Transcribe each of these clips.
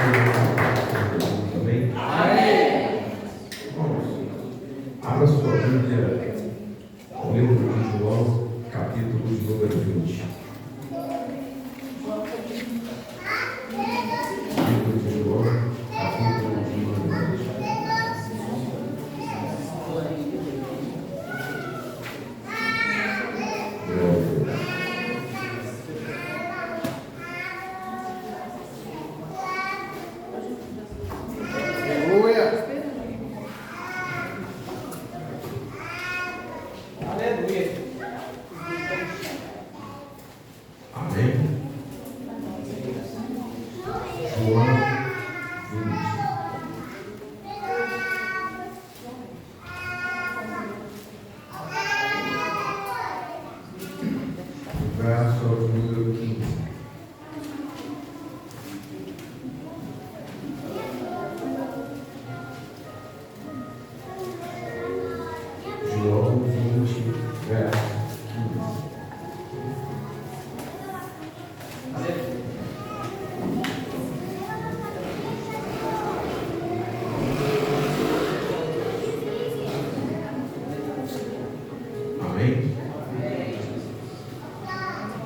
Amém? Amém. Vamos. Abra sua Bíblia no livro de João, capítulo de número 20. Livro de João, capítulo de número 20.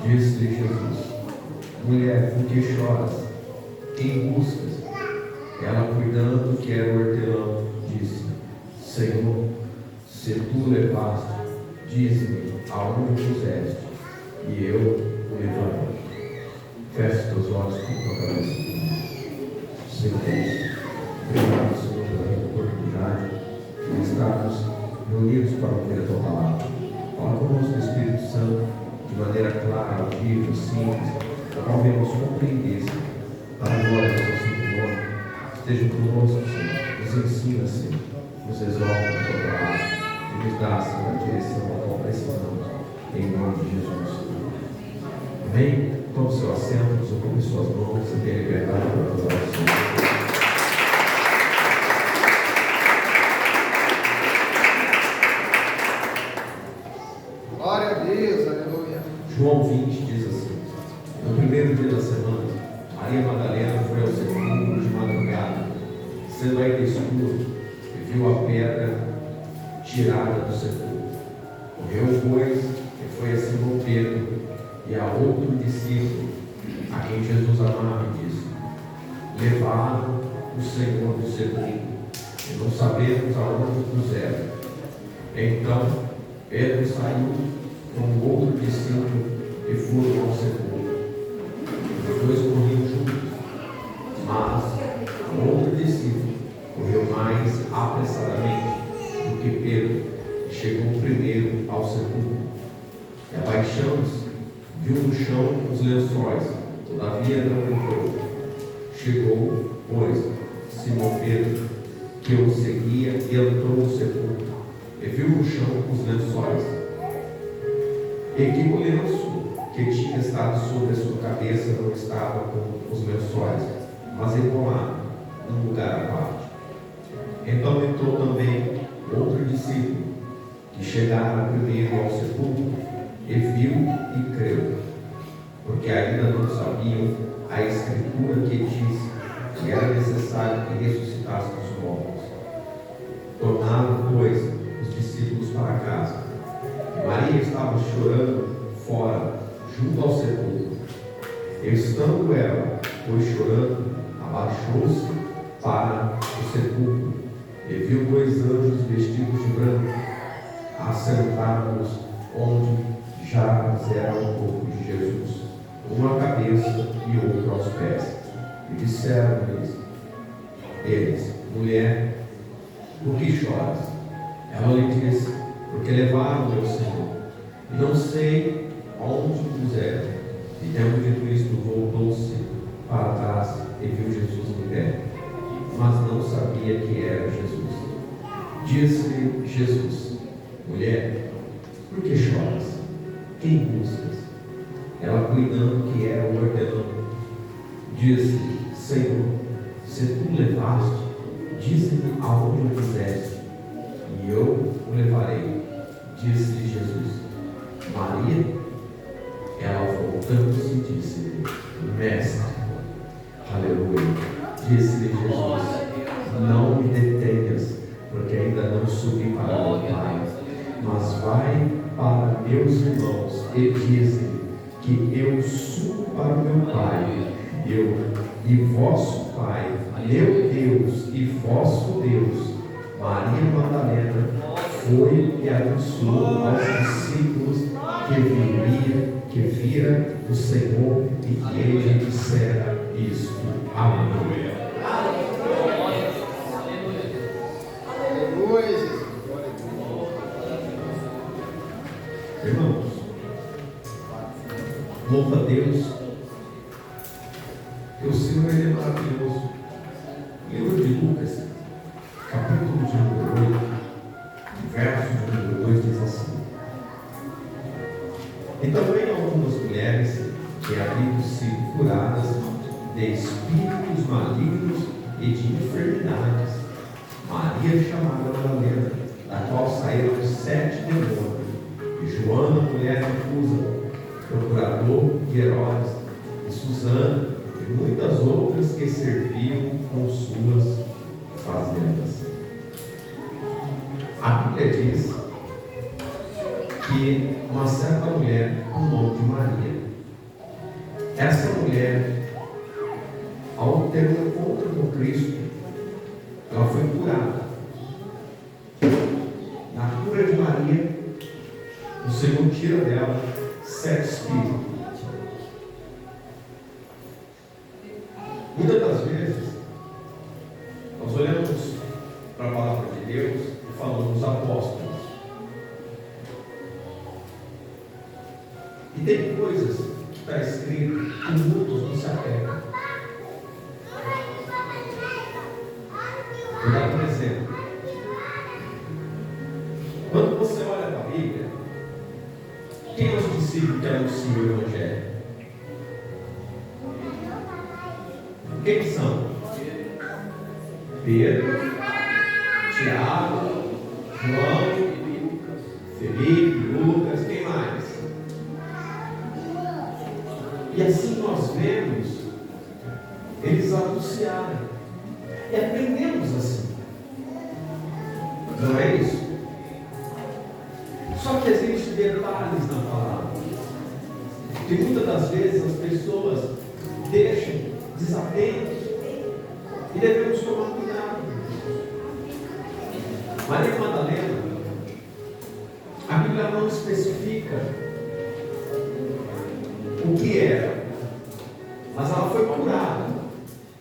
Disse Jesus: mulher, por que choras? Quem buscas? Ela, cuidando que era o hortelão, disse: Senhor, se tu levaste, dize-me aonde puseste, e eu o levarei. Feche teus olhos com tua cabeça. Senhor Deus, obrigado, Senhor, pela oportunidade de estarmos reunidos para ouvir a tua palavra. Fala conosco, Espírito Santo, de maneira clara, audível, simples, para que podemos compreender, para a glória do seu nome. Esteja conosco, Senhor, nos ensina, Senhor, nos exorta com a tua palavra e nos dá, Senhor, a direção a qual precisamos, em nome de Jesus. Amém? Tome seu assento, nos ocupe suas mãos e tenha liberdade para adorar o Senhor. João 20 diz assim: no primeiro dia da semana, Maria Madalena foi ao sepulcro de madrugada, sendo ainda escuro, e viu a pedra tirada do sepulcro. Correu, pois, e foi a Simão Pedro e a outro discípulo, a quem Jesus amava, e disse: levaram o Senhor do sepulcro, e não sabemos aonde o puseram. Então Pedro saiu com outro discípulo e foram ao sepulcro. Os dois corriam juntos, mas o outro discípulo correu mais apressadamente do que Pedro e chegou primeiro ao sepulcro. E abaixando-se, viu no chão os lençóis, todavia não entrou. Chegou, pois, Simão Pedro, que o seguia, e entrou no sepulcro, e viu no chão os lençóis, e que o lenço que tinha estado sobre a sua cabeça não estava com os lençóis, mas enrolado num lugar à parte. Então entrou também outro discípulo, que chegara primeiro ao sepulcro, e viu e creu, porque ainda não sabiam a escritura que disse que era necessário que ressuscitasse os mortos. Tornaram, pois, os discípulos para casa. Maria estava chorando fora, junto ao sepulcro. Estando ela, pois, chorando, abaixou-se para o sepulcro e viu dois anjos vestidos de branco, assentados onde já era o corpo de Jesus, um à cabeça e outro aos pés. E disseram-lhes eles: mulher, por que choras? Ela lhe disse: porque levaram meu Senhor, e não sei onde o puseram. E tendo dito isto, voltou-se para trás e viu Jesus em pé, mas não sabia que era Jesus. Disse-lhe Jesus: mulher, por que choras? Quem buscas? Ela, cuidando que era o hortelão, disse: Senhor, se tu levaste, dize-me aonde o puseste, e eu o levarei. Disse-lhe Jesus: Maria. Ela, voltando-se, disse: Mestre. Aleluia. Disse-lhe Jesus: não me detenhas, porque ainda não subi para meu Pai, mas vai para meus irmãos e dizem que eu subo para o meu Pai, e vosso Pai, meu Deus e vosso Deus. Maria Madalena foi e anunciou aos discípulos que vira o Senhor e que ele dissera isto. Aleluia. Irmãos, louva a Deus, que o Senhor ele é maravilhoso. Livro de Lucas, capítulo de número 8, verso de número 2 diz assim: e também algumas mulheres que haviam sido curadas de espíritos malignos e de enfermidades, Maria chamada Madalena, da qual saíram 7 demônios, e Joana, mulher de Cusa, procurador de Herodes, e Susana, e muitas outras que serviam com suas fazendas. A Bíblia diz que uma certa mulher, com o nome de Maria, essa mulher, ao ter um encontro com Cristo, ela foi curada. Na cura de Maria, o Senhor tira dela 7 espíritos. Muitas das vezes, nós olhamos para a palavra de Deus e falamos dos apóstolos. E tem coisas que está escrito que muitos não se apegam. Vou dar um exemplo. Quando você olha para a Bíblia, quem é os discípulos que anunciam o Evangelho? Quem são? Pedro, Tiago, João, Felipe, Lucas, quem mais? E assim nós vemos eles anunciarem. E aprendemos assim. Não é isso? Só que existem detalhes na palavra. Que muitas das vezes as pessoas deixam desatentos. E devemos tomar cuidado. Maria Madalena, a Bíblia não especifica o que era, mas ela foi curada.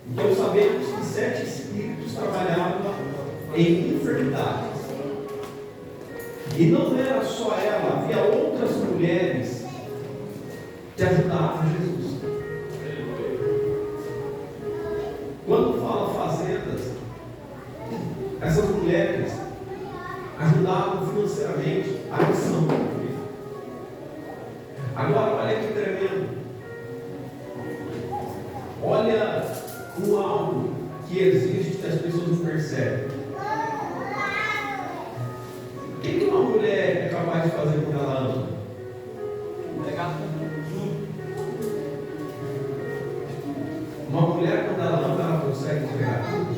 Então sabemos que 7 espíritos trabalhavam em enfermidades. E não era só ela, havia outras mulheres que ajudavam Jesus. Quando fala fazendas, essas mulheres ajudavam financeiramente a missão. Agora, olha que tremendo. Olha o algo que existe que as pessoas não percebem. O que uma mulher é capaz de fazer quando ela ama? Pegar tudo. Uma mulher, quando ela ama, ela consegue pegar tudo.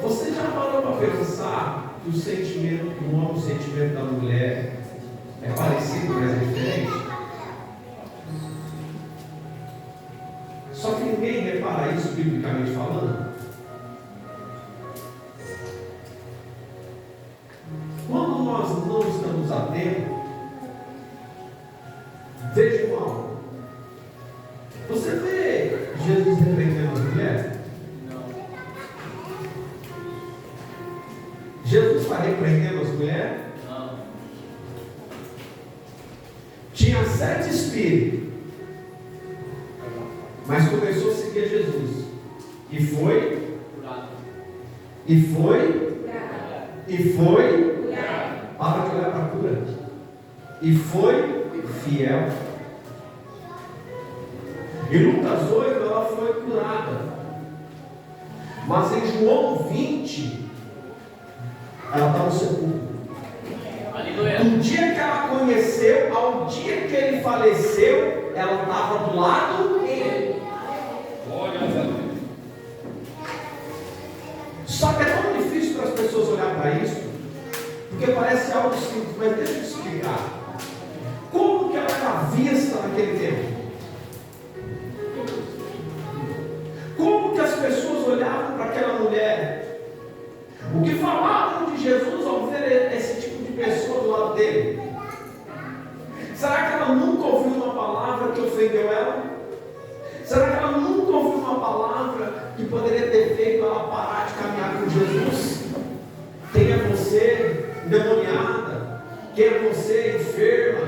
Você já parou para pensar que o sentimento do homem, o sentimento da mulher é parecido, mas é diferente? Só que ninguém repara isso biblicamente falando. Quando nós não estamos atentos, vejam algo. Você vê Jesus repreendendo as mulheres? Jesus está repreendendo as mulheres? Não. Tinha 7 espíritos, mas começou a seguir Jesus. E foi curado. E foi curado. E foi curado. Para de olhar para a cura. E foi fiel. Em Lucas 8 ela foi curada. Mas em João 20 ela está no sepulcro. Do dia que ela conheceu ao dia que ele faleceu, ela estava do lado dele. Só que é tão difícil para as pessoas olhar para isso, porque parece algo simples, mas deixa eu te explicar. Como que ela era vista naquele tempo? Como que as pessoas olhavam para aquela mulher? O que falavam de Jesus ao ver esse tipo de pessoa do lado dele? Será que ela nunca ouviu uma palavra que ofendeu ela? Será que ela nunca ouviu uma palavra que poderia ter feito ela parar de caminhar com Jesus? Quem é você, endemoniada? Quem é você, enferma,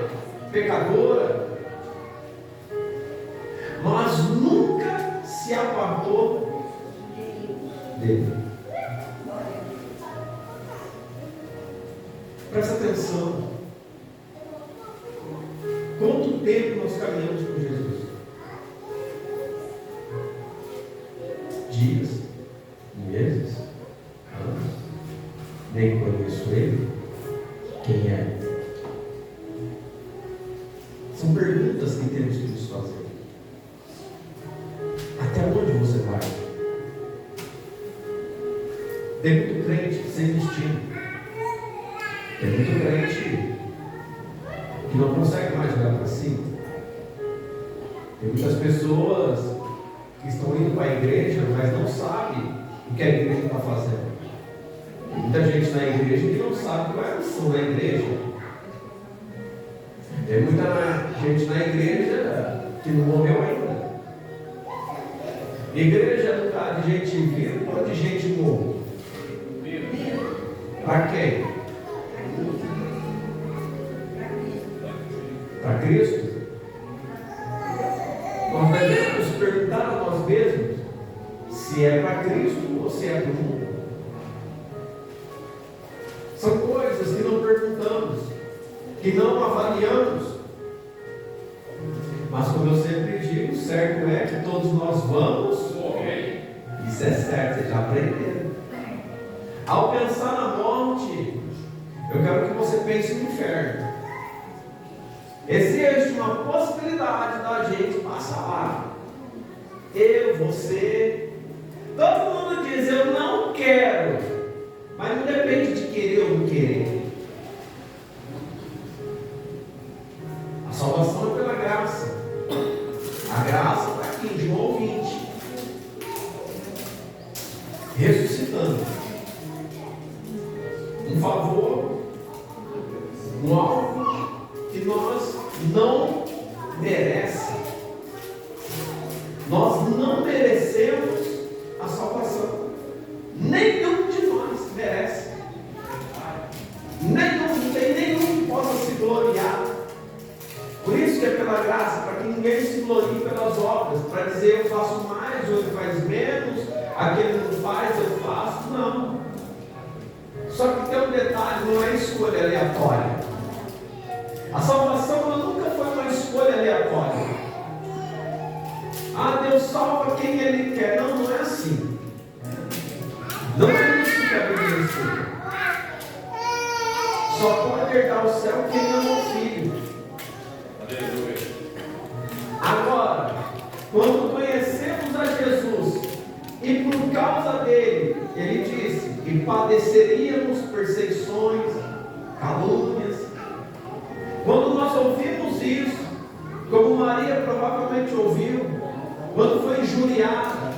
pecadora? Mas nunca se apartou dele. Presta atenção. Quanto tempo nós caminhamos com Jesus? Dias, meses, anos. Nem conheço ele. Quem é? São perguntas que temos que nos fazer. Até onde você vai? Tem muito crente sem destino. Tem muito crente que não consegue mais olhar para cima. Tem muitas pessoas que estão indo para a igreja, mas não sabem o que a igreja está fazendo. Tem muita gente na igreja que não sabe qual é a missão da igreja. Tem muita gente na igreja que não morreu ainda. Igreja é lugar de gente viva ou de gente morta? Para quem? Para Cristo? Nós devemos perguntar a nós mesmos se é para Cristo ou se é para o mundo. São coisas que não perguntamos, que não avaliamos. Mas como eu sempre digo, certo é que todos nós vamos morrer. Isso é certo, vocês já aprenderam. Ao pensar na morte, eu quero que você pense no inferno. Existe uma possibilidade da gente passar lá. Eu, você, todo mundo diz, eu não quero. Mas não depende de querer ou não querer. A salvação é pela graça. A graça está aqui em João 20. Ressuscitando. Um favor, um algo que nós não merecemos. Nós não merecemos a salvação. Nenhum de nós merece. Não tem nenhum que possa se gloriar. Por isso que é pela graça, para que ninguém se glorie pelas obras, para dizer eu faço mais ou ele faz menos, aquele não faz, eu faço. Não. Só que tem um detalhe, não é escolha aleatória. A salvação ela nunca foi uma escolha aleatória. Ah, Deus salva quem Ele quer. Não, não é assim. Não é isso que a Bíblia ensina. Só pode herdar o céu quem ama o Filho. Agora, quando conhecemos a Jesus e por causa dele, Ele disse que padeceríamos perseguições, calúnias. Quando nós ouvimos isso, como Maria provavelmente ouviu, quando foi injuriada,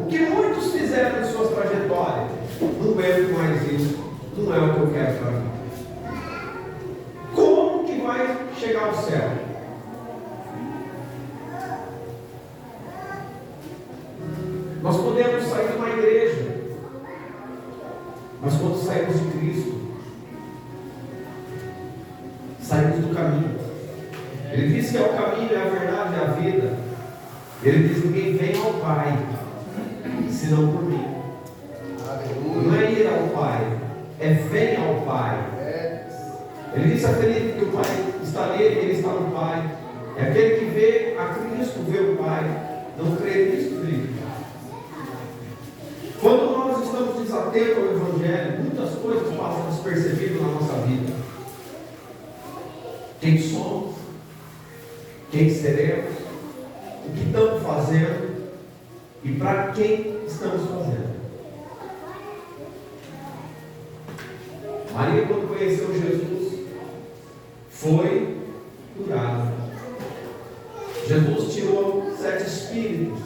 o que muitos fizeram em suas trajetórias, não aguento mais isso, não é o que eu quero para mim. Como que vai chegar ao céu? Nós podemos sair de uma igreja, mas quando saímos de Cristo, saímos do caminho. Ele diz que é o caminho, é a verdade, é a vida. Ele diz: ninguém vem ao Pai senão por mim. Não é ir ao Pai, é vem ao Pai. Ele disse a Felipe que o Pai está nele, ele está no Pai. É aquele que vê a Cristo, vê o Pai. Não crê nisso, Felipe. Quando nós estamos desatentos ao Evangelho, muitas coisas passam despercebidas na nossa vida. Quem somos? Quem que seremos, o que estamos fazendo e para quem estamos fazendo. Maria, quando conheceu Jesus, foi curada. Jesus tirou 7 espíritos.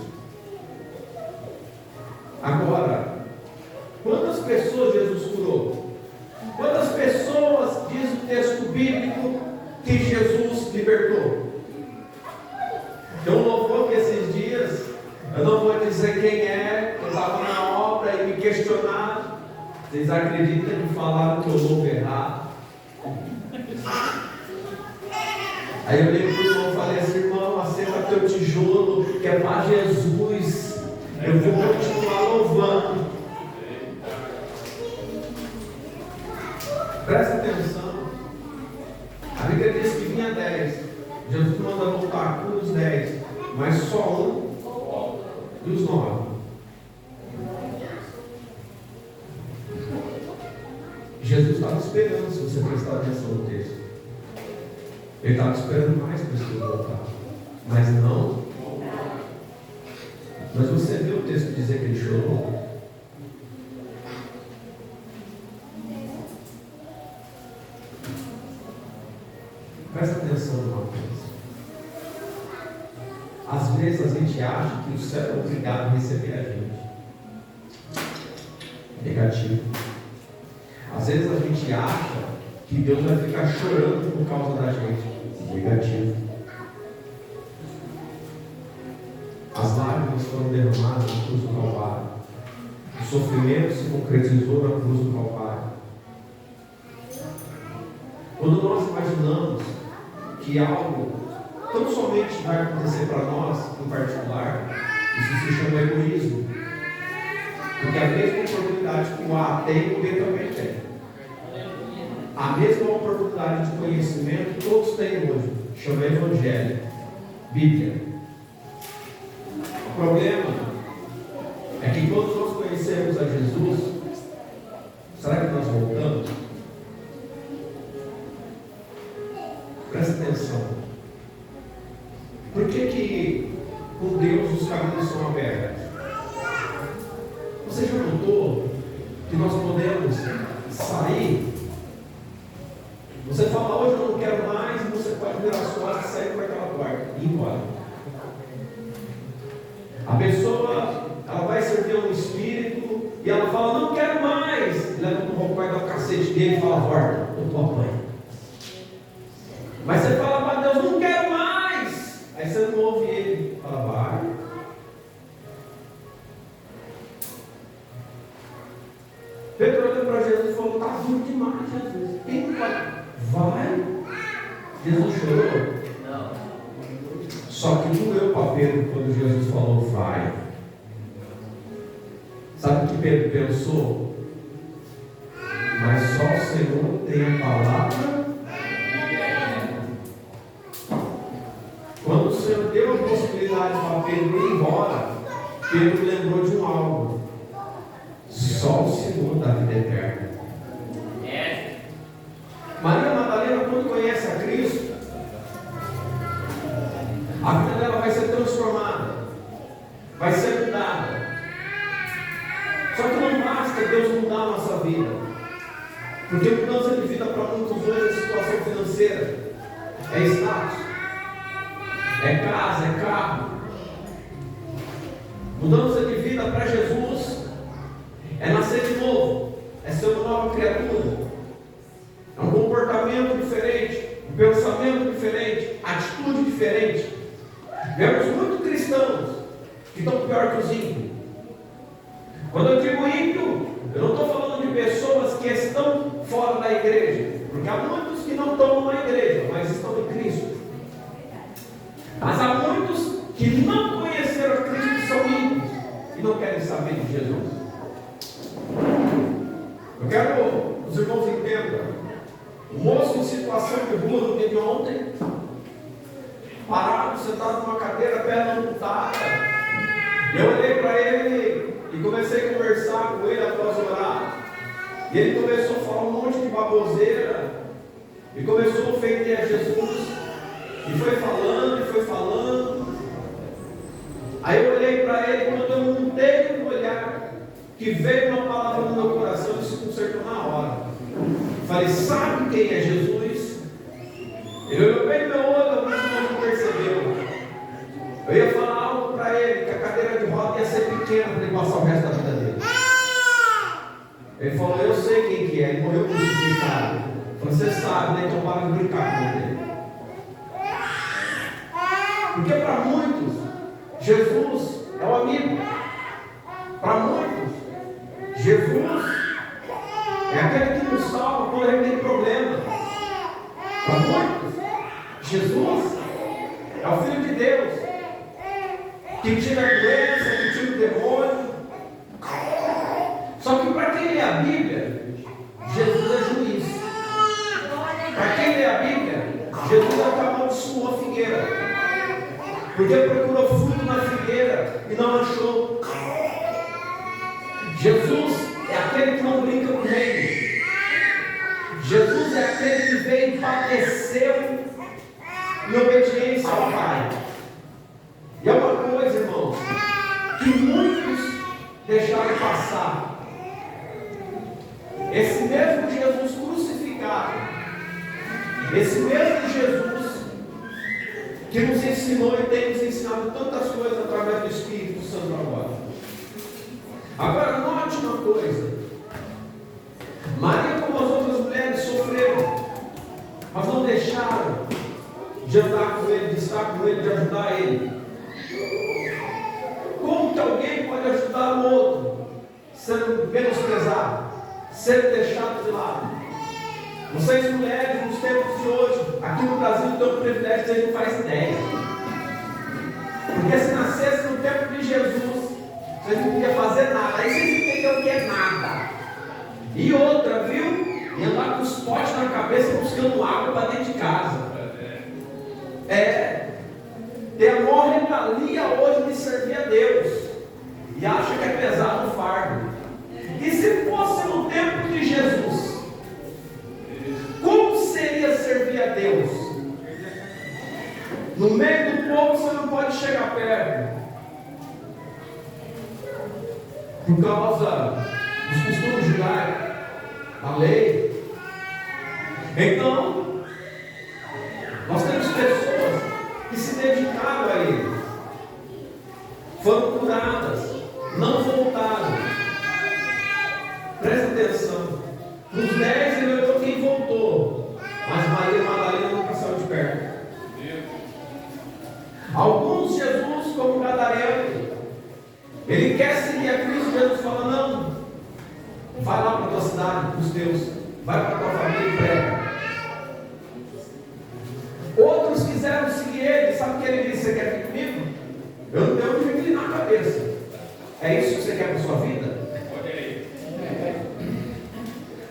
Agora, quantas pessoas Jesus curou? Quantas pessoas, diz o texto bíblico, que Jesus libertou? Tem um louvor que esses dias, eu não vou dizer quem é, eu estava na obra e me questionaram. Vocês acreditam que falaram que eu louvo errado? Aí eu lembro que o irmão falei assim: irmão, aceita teu tijolo, que é para Jesus. Eu vou continuar louvando. Presta atenção. A Bíblia diz que vinha 10. Jesus manda voltar com os 10, mas só um e os 9. Jesus estava esperando, se você prestar atenção no texto. Ele estava esperando mais pessoas voltar, mas não. Mas você viu o texto dizer que ele chorou? Presta atenção numa coisa. Às vezes a gente acha que o céu é obrigado a receber a gente. Negativo. Às vezes a gente acha que Deus vai ficar chorando por causa da gente. Negativo. As lágrimas foram derramadas na cruz do Calvário. O sofrimento se concretizou na cruz do Calvário. Quando nós imaginamos que algo tão somente vai acontecer para nós, em particular, isso se chama egoísmo. Porque a mesma oportunidade que o A tem, o B também tem. A mesma oportunidade de conhecimento todos têm hoje. Chama Evangelho, Bíblia. O problema é que quando nós conhecemos a Jesus, será que nós voltamos? Presta atenção. Por que com Deus os caminhos são abertos? Você já notou que nós podemos sair? Você fala, hoje eu não quero mais, e você pode virar as costas e sair por aquela porta e ir embora. A pessoa, ela vai servir um espírito e ela fala, não quero mais. Leva um roubo, vai dar o cacete dele e fala, volta, eu tô apanhando. Mas você fala para Deus, não quero mais. Aí você não ouve ele, fala, vai. Pedro olhou para Jesus e falou, está duro demais, Jesus. Vai. Jesus chorou? Não. Só que doeu para Pedro quando Jesus falou, vai. Sabe o que Pedro pensou? Mas só o Senhor tem a palavra. Quando o Senhor deu a possibilidade para Pedro ir embora, Pedro lembrou de um algo. Só o Senhor dá vida eterna. Maria Madalena, quando conhece a Cristo, a vida dela vai ser transformada, vai ser mudada. Só que não basta Deus mudar a nossa vida, porque mudança de vida para muitos hoje é situação financeira, é status, é casa, é carro. Mudança de vida para Jesus é nascer de novo, é ser uma nova criatura. É um comportamento diferente, um pensamento diferente, atitude diferente. Vemos muitos cristãos que estão pior que os ímpios. Quando eu digo ímpio, eu não estou falando de pessoas que estão fora da igreja, porque há muitos que não estão numa igreja, mas estão em Cristo. Mas há muitos que não conheceram Cristo e são ímpios e não querem saber de Jesus. Eu quero que os irmãos entendam. O moço em situação de rua no dia de ontem, parado, sentado numa cadeira, perna amputada. Eu olhei para ele e comecei a conversar com ele após orar. E ele começou a falar um monte de baboseira e começou a ofender a Jesus. E foi falando, e foi falando. Aí eu olhei para ele, quando eu mudei o olhar, que veio uma palavra no meu coração, ele se consertou na hora. Falei, sabe quem é Jesus? Ele olhou bem no meu olho, alguns não percebeu. Eu ia falar algo para ele, que a cadeira de roda ia ser pequena para ele passar o resto da vida dele. Ele falou, eu sei quem que é, ele morreu crucificado. Eu falei, você sabe, né? Então para de brincar com ele. Porque para muitos, Jesus é o amigo. Para muitos, Jesus é aquele que nos salva quando a gente tem problema. Para muitos, Jesus é o Filho de Deus, que tira a doença, que tira o demônio. Só que para quem lê a Bíblia, Jesus é juiz. Para quem lê a Bíblia, Jesus amaldiçoou a figueira. Porque procurou fruto na figueira e não achou. Jesus é aquele que não brinca com o reino. Jesus é aquele que veio e padeceu em obediência ao Pai. E é uma coisa, irmãos, que muitos deixaram passar. Esse mesmo Jesus crucificado, esse mesmo Jesus que nos ensinou e tem nos ensinado tantas coisas através do Espírito Santo agora. Agora note uma coisa. Maria, como as outras mulheres, sofreram, mas não deixaram de andar com ele, de estar com ele, de ajudar ele. Como que alguém pode ajudar o outro sendo menosprezado, sendo deixado de lado? Vocês mulheres, nos tempos de hoje, aqui no Brasil, têm um privilégio que vocês não fazem ideia. Porque se nascesse no tempo de Jesus, vocês não podiam fazer nada. Aí vocês entenderam o que é nada. E outra, viu? Ia lá com os potes na cabeça buscando água para dentro de casa. Tem a maior regalia hoje de servir a Deus. E acha que é pesado o fardo. E se fosse no tempo de Jesus, como seria servir a Deus? No meio do povo você não pode chegar perto, por causa dos costumes judaicos, da lei. Então, nós temos pessoas que se dedicaram a ele, foram curadas, não voltaram. Presta atenção. Dos 10 ele olhou quem voltou, mas Maria Madalena nunca saiu de perto. Alguns, Jesus, como Gadareno, ele quer seguir a Cristo. Jesus fala, não, vai lá para a tua cidade, para os teus, vai para a tua família e prega. Outros quiseram seguir ele. Sabe o que ele disse? Você quer vir comigo? Eu não tenho um inclinar na cabeça. É isso que você quer para a sua vida?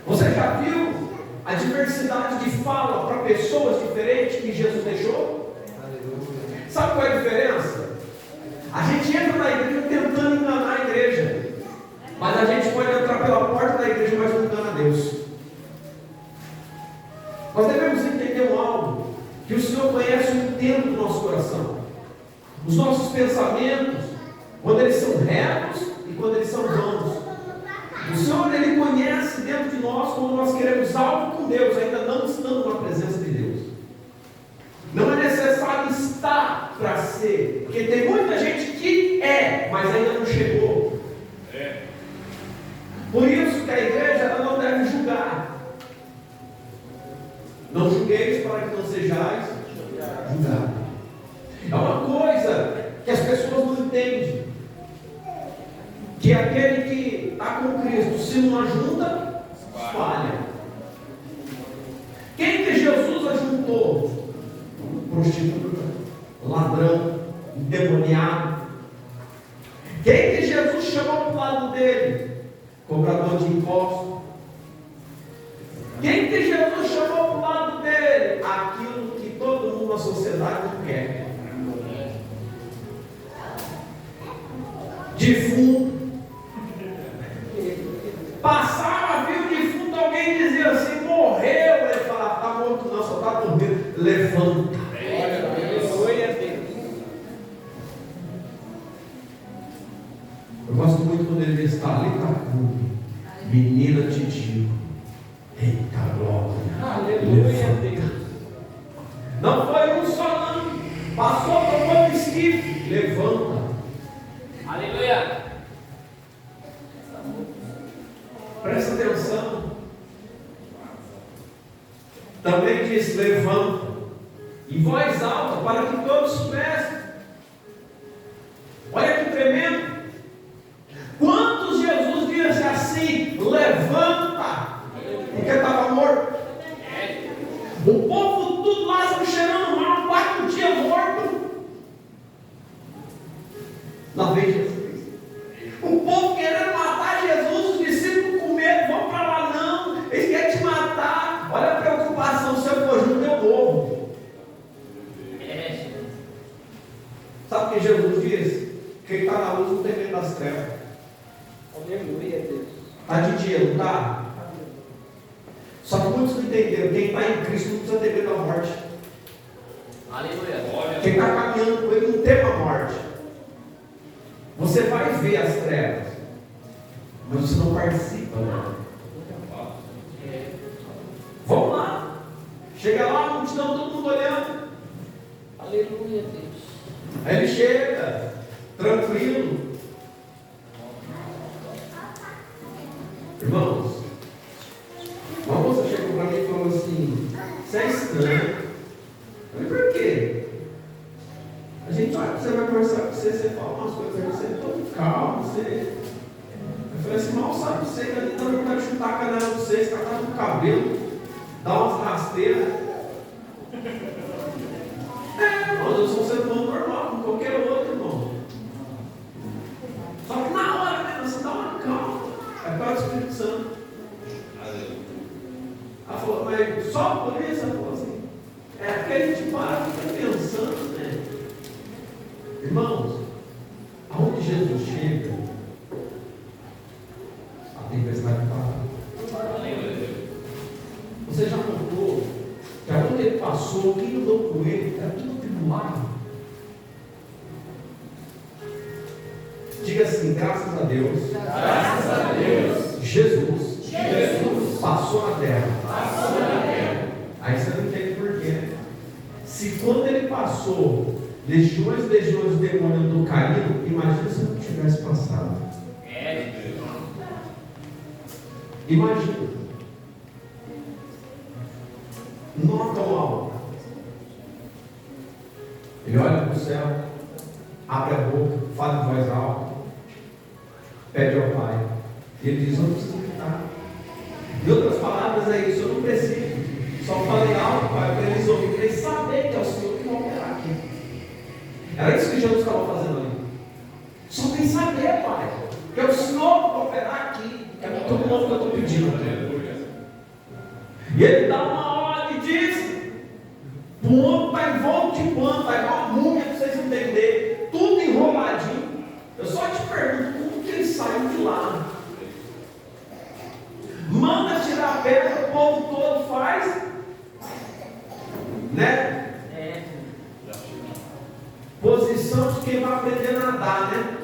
Você já viu a diversidade de fala para pessoas diferentes que Jesus deixou? Sabe qual é a diferença? A gente entra na igreja tentando enganar a igreja, mas a gente pode entrar pela porta da igreja, mas não engana a Deus. Nós devemos entender algo, que o Senhor conhece o intento do nosso coração, os nossos pensamentos, quando eles são retos e quando eles são vãos. O Senhor, Ele conhece dentro de nós quando nós queremos algo com Deus, ainda não estando na presença de Deus. Não é necessário estar para ser, porque tem muita gente que é, mas ainda não chegou. Por isso que a igreja ela não deve julgar. Não julgueis para que não sejais julgados. É uma coisa que as pessoas não entendem. Que aquele que está com Cristo, se não ajunta, espalha. Quem que Jesus ajuntou? Prostituta, ladrão, endemoniado. Quem que Jesus chamou para o lado dele? Cobrador de impostos. Quem que Jesus chamou para o lado dele? Aquilo que todo mundo na sociedade não quer. Defunto. Passava, viu o defunto, alguém dizia assim, morreu. Ele falava, está morto não, só está dormindo. Levanta. Eu gosto muito quando ele diz, está ali, menina, te digo. Eita glória. Aleluia, Deus. Não foi um só não. Passou por todo esquife. Levanta. Aleluia. Presta atenção. Também diz, levanta. Em voz alta, para que todos soubessem. Olha que tremendo. Quantos Jesus disse assim, levanta, porque estava morto? O povo tudo Lázaro cheirando mal, 4 dias morto. Não veja Jesus. O povo querendo matar Jesus, os discípulos com medo, vão para lá não, eles querem te matar. Olha a preocupação, seu conjunto teu povo. Sabe o que Jesus disse? Quem está na luz não tem medo das trevas. Aleluia, Deus. Está de dia, não está? Só que muitos não entenderam. Quem está em Cristo não precisa ter medo da morte. Aleluia. Quem está caminhando com Ele não teme a morte. Você vai ver as trevas, mas você não participa, não. Vamos lá. Chega lá, a multidão, todo mundo olhando. Aleluia, Deus. Aí ele chega, tranquilo. Irmãos, uma moça chegou para mim e falou assim, você é estranho. Eu falei, por quê? A gente você vai conversar com você, você fala umas coisas, você é todo calmo, você... Eu falei assim, mal sabe você, que ali está vontade de chutar a canela de vocês, catar no cabelo, dar umas rasteiras. Irmãos, eu sou um ser humano normal, como qualquer outro, irmão. Só que na hora mesmo, você dá uma calma. É para o Espírito Santo. Ela falou, mas só por isso? Ela falou assim, é porque a gente para e fica pensando, né? Irmãos, aonde Jesus chega, a tempestade para. Você já notou que aonde ele passou, quem andou com ele, era tudo tribulado. Diga assim, graças a Deus. Graças a Deus. Jesus passou na terra. Passou na terra. Aí você não entende por quê. Se quando ele passou, legiões e legiões de demônios do caíram, imagina se não tivesse passado. Imagina. Nota tão alta. Ele olha para o céu, abre a boca, fala em voz alta, pede ao Pai. E ele diz, eu não preciso gritar. Em outras palavras é isso, eu não preciso. Só falei alto, Pai, para eles ouvirem, para eles saberem que é o Senhor que vai operar aqui. Era isso que Jesus estava fazendo ali. Só tem saber, Pai, que é o Senhor que vai operar aqui. É todo mundo que eu estou pedindo. E ele dá uma ordem e diz, o homem está em volta de pano, está igual a múmia, para vocês entenderem, tudo enroladinho. Eu só te pergunto, como que ele saiu de lá? Manda tirar a pedra, o povo todo faz, né? Posição de quem vai aprender a nadar, né?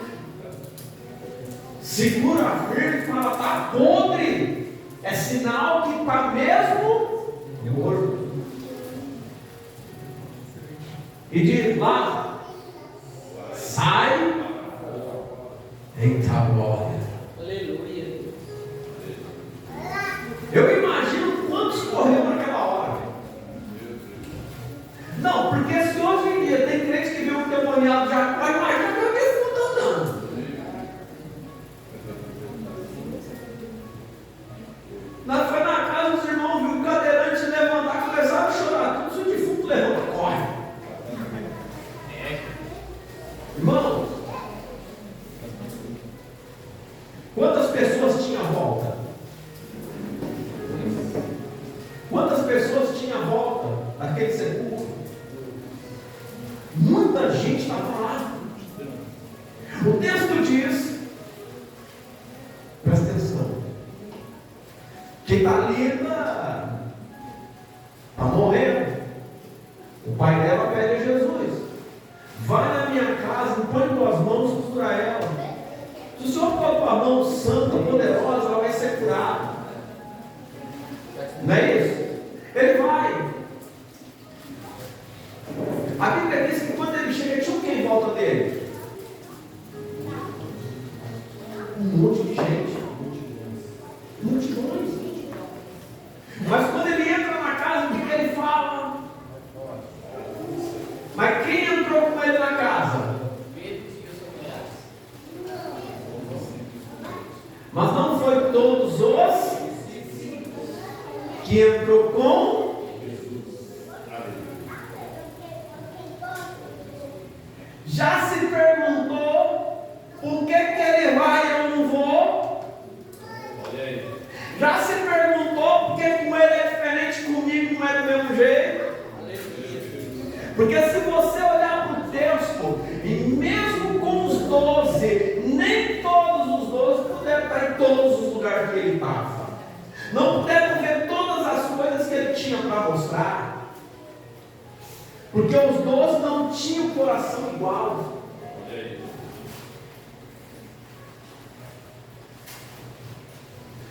Segura firme e fala, está podre. É sinal que está mesmo morto. E diz lá, sai. Eita glória. Aleluia. Eu imagino quantos correram naquela hora. Não, porque se hoje em dia tem crente que vê um demoniado já corre, imagina que eu não. Nós foi na casa dos irmãos, viu o cadeirante se levantar, começaram a chorar. Tudo se o defunto levanta, corre. Irmãos, quantas pessoas tinha à volta? Quantas pessoas tinha à volta daquele sepulcro? Muita gente estava lá. O texto diz, presta atenção, quem está ali está morrendo. O pai dela pede a Jesus, vai na minha casa, põe tuas mãos e costura ela. Se o Senhor for com a mão santa, poderosa, ela vai ser curada. Não é isso? Ele vai. A Bíblia diz que quando ele chega, tinha o que em volta dele? Um monte de gente. Multidões. Mas quando ele entra na casa, o que ele fala? Mas quem entrou com ele na casa? Mas não foi todos os que entrou com. Já se perguntou por que ele vai e eu não vou? Já se perguntou por que com ele é diferente, comigo não é do mesmo jeito? Porque se você olhar para o texto, e mesmo com os 12, nem todos os 12 puderam estar em todos os lugares que ele estava. Não puderam ver todas as coisas que ele tinha para mostrar. Porque os 12 não tinham coração igual.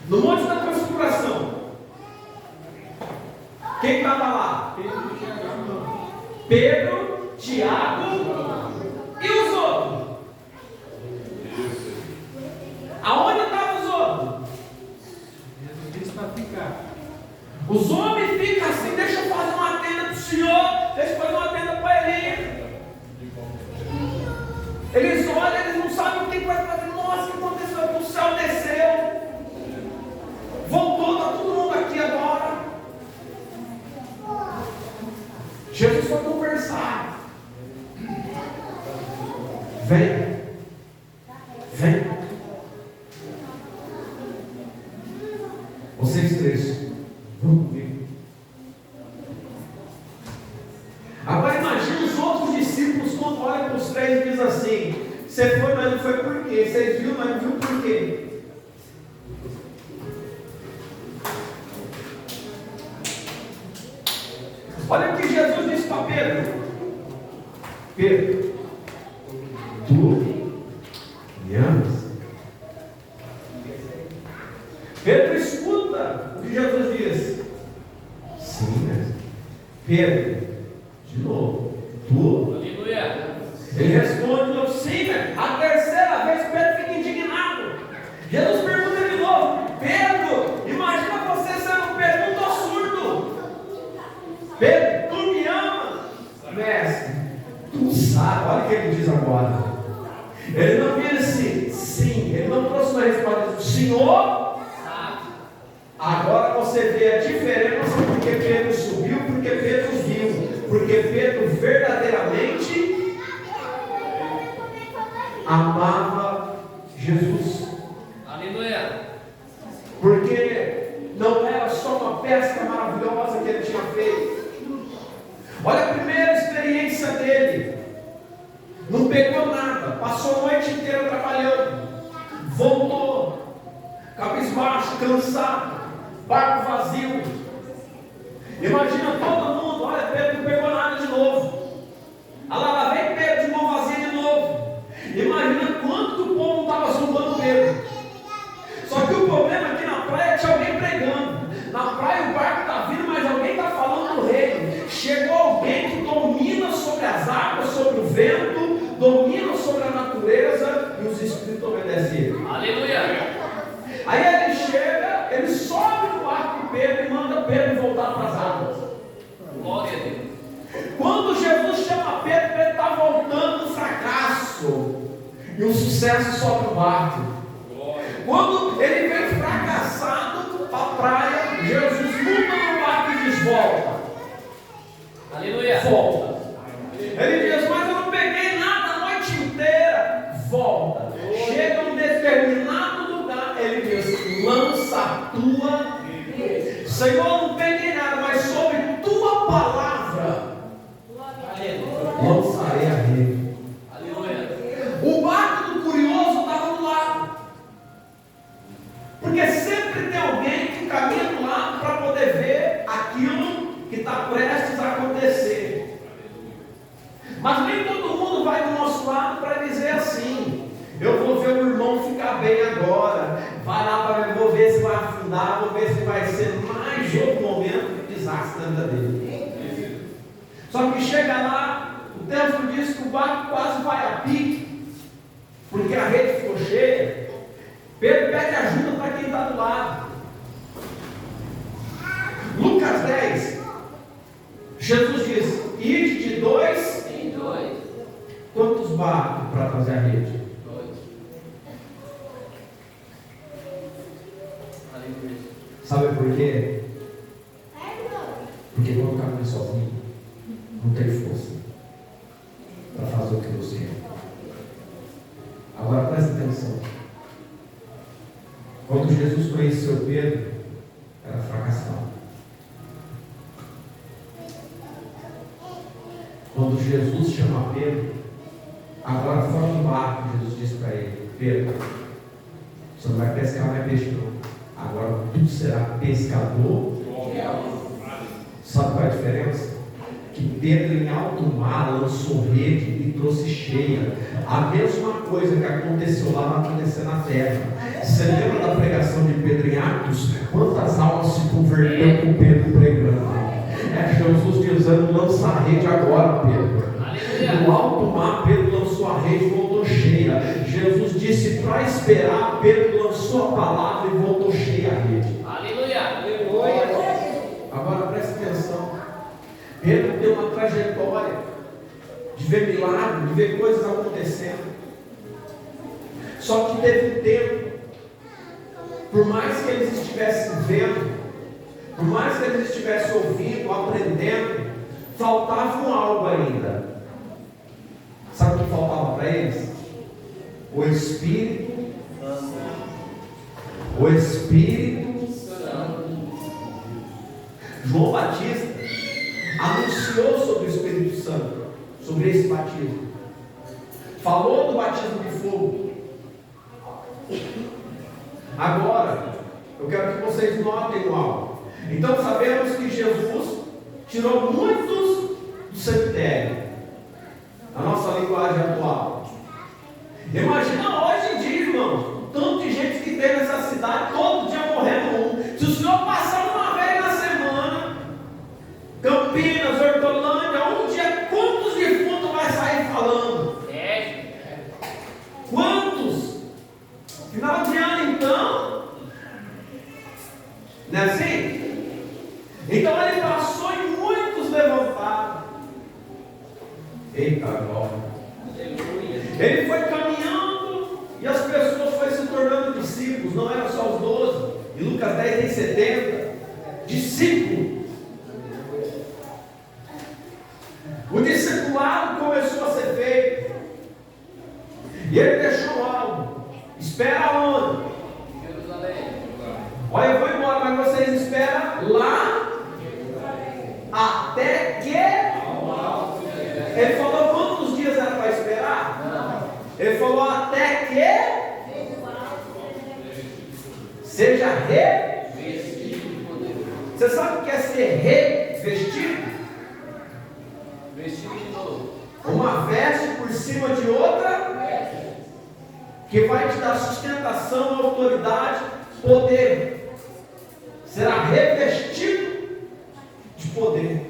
No Monte da Transfiguração, quem estava lá? Pedro, Tiago e os outros. Aonde estavam os outros? Os homens ficam assim, deixa eu fazer uma tenda para o Senhor, deixa eu fazer uma tenda para ele. Eles olham, eles não sabem o que vai fazer. Nossa, o que aconteceu? O céu desceu. Voltou, está todo mundo aqui agora. Jesus foi conversar. Vem. Vocês três, vamos comigo. Agora imagine os outros discípulos quando olham para os três e dizem assim: você foi, mas não foi por quê? Você viu, mas não viu por quê? Olha o que Jesus disse para Pedro: Pedro, tu me amas? Pedro, escuta o que Jesus disse. Sim, mestre. Pedro, de novo, tu? Aleluia. Ele responde: sim, mestre. A terceira vez Pedro fica indignado. Jesus pergunta de novo: Pedro, imagina você sendo pergunta ao surdo. Pedro, tu me amas? Mestre, tu sabe. Olha o que ele diz agora. Ele não disse sim, ele não trouxe uma resposta. Senhor, agora você vê a diferença, porque Pedro subiu, porque Pedro viu, porque Pedro verdadeiramente amava Jesus. Aleluia. Porque não era só uma pesca maravilhosa que ele tinha feito. Olha a primeira experiência dele. Não pegou nada, passou a noite inteira trabalhando, voltou cabisbaixo, cansado, barco vazio. Imagina todo mundo: olha, Pedro não pegou nada de novo. Lá vem Pedro de mão vazia de novo. Imagina quanto que o povo não estava zombando Pedro. Só que o problema é que na praia tinha alguém pregando. Na praia o barco está vindo, mas alguém está falando do reino. Chegou alguém que domina sobre as águas, sobre o vento, domina sobre a natureza, e os espíritos obedecem ele. Aleluia. Aí ele chega, ele sobe no barco de Pedro e manda Pedro voltar para as águas. Glória a Deus. Quando Jesus chama Pedro, Pedro está voltando do fracasso, e o sucesso sobe o barco. Quando ele vem fracassado para a praia, Jesus muda no barco e diz: volta. Aleluia. Volta. Ele diz: mas eu não peguei nada a noite inteira. Volta. Chega um determinado lugar, ele diz: lança a tua. Senhor, eu não peguei nada, mas sobre tua palavra lançarei a rede. Aleluia. O barco do curioso estava do lado. Porque sempre tem alguém que caminha do lado para poder ver aquilo que está prestes a acontecer. agora. Vai lá, vou ver se vai afundar, vou ver se vai ser mais outro momento de desastre na vida dele. Só que chega lá, o texto diz que o barco quase vai a pique, porque a rede ficou cheia. Pedro pede ajuda para quem está do lado. Lucas 10, Jesus diz: ide de 2 em 2. Quantos barcos para fazer a rede? 2. Aleluia. Sabe por quê? Porque quando caminha sozinho, não tem força para fazer o que você quer. Agora presta atenção. Quando Jesus conheceu Pedro, era fracassado. Quando Jesus chama Pedro, agora fora do barco, Jesus disse para ele: Pedro, você não vai pescar mais peixe não. Agora tu será pescador. Sabe qual é a diferença? Que Pedro em alto mar lançou rede e trouxe cheia. A mesma coisa que aconteceu lá vai acontecer na terra. Você lembra da pregação de Pedro em Atos? Quantas almas se converteram com Pedro pregando? É Jesus dizendo: lança a rede agora, Pedro. No alto mar, Pedro lançou a rede e voltou cheia. Jesus disse para esperar, Pedro lançou a palavra e voltou cheia a rede. Aleluia. Agora preste atenção. Pedro tem uma trajetória de ver milagres, de ver coisas acontecendo. Só que teve um tempo, por mais que eles estivessem vendo, por mais que eles estivessem ouvindo, aprendendo, faltava algo ainda. Sabe o que faltava para eles? O Espírito Santo. João Batista anunciou sobre o Espírito Santo, sobre esse batismo. Falou do batismo de fogo. Agora, eu quero que vocês notem algo. Então sabemos que Jesus tirou muitos do cemitério. A nossa linguagem atual. Imagina hoje em dia, irmão, o tanto de gente que tem nessa cidade, todo dia morrendo um. Se o senhor passar uma vez na semana, Campinas, Hortolândia, um dia, quantos defuntos vai sair falando? Quantos? Final de ano então? Não é assim? Então ele passou e muitos levantaram. Eita glória. Ele foi caminhando e as pessoas foram se tornando discípulos. Não eram só os 12. Em Lucas 10 tem 70 discípulos. O discipulado começou a ser feito. E ele deixou algo. Espera onde? Olha, eu vou embora, mas vocês esperam lá até que ele falou quantos dias era para esperar? Não. Ele falou até que seja revestido. Você sabe o que é ser revestido? Vestido de novo. Uma veste por cima de outra, que vai te dar sustentação, autoridade, poder. Será revestido de poder.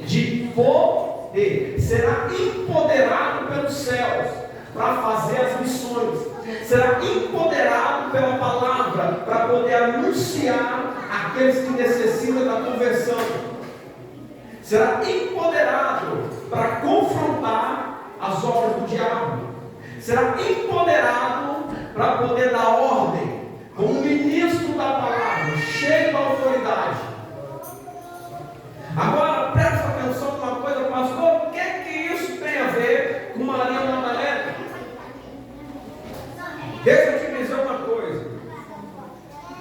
De poder. Será empoderado pelos céus para fazer as missões. Será empoderado pela palavra para poder anunciar aqueles que necessitam da conversão. Será empoderado para confrontar as obras do diabo. Será empoderado para poder dar ordem, como ministro da palavra, cheio da autoridade. Agora presta atenção numa coisa, pastor: o que isso tem a ver com Maria Madalena? Deixa eu te dizer uma coisa.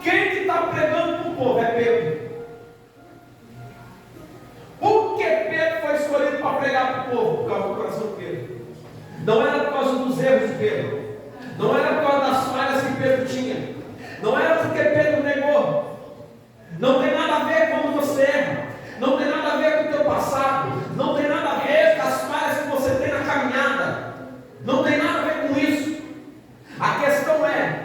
Quem que está pregando para o povo é Pedro. Por que Pedro foi escolhido para pregar para o povo? Por causa do coração de Pedro. Não era por causa dos erros de Pedro. Não era por causa das falhas que Pedro tinha. Não era porque Pedro negou. Não tem nada a ver com como você erra. Não tem nada a ver com o teu passado. Não tem nada a ver com as falhas que você tem na caminhada. Não tem nada a ver com isso. A questão é: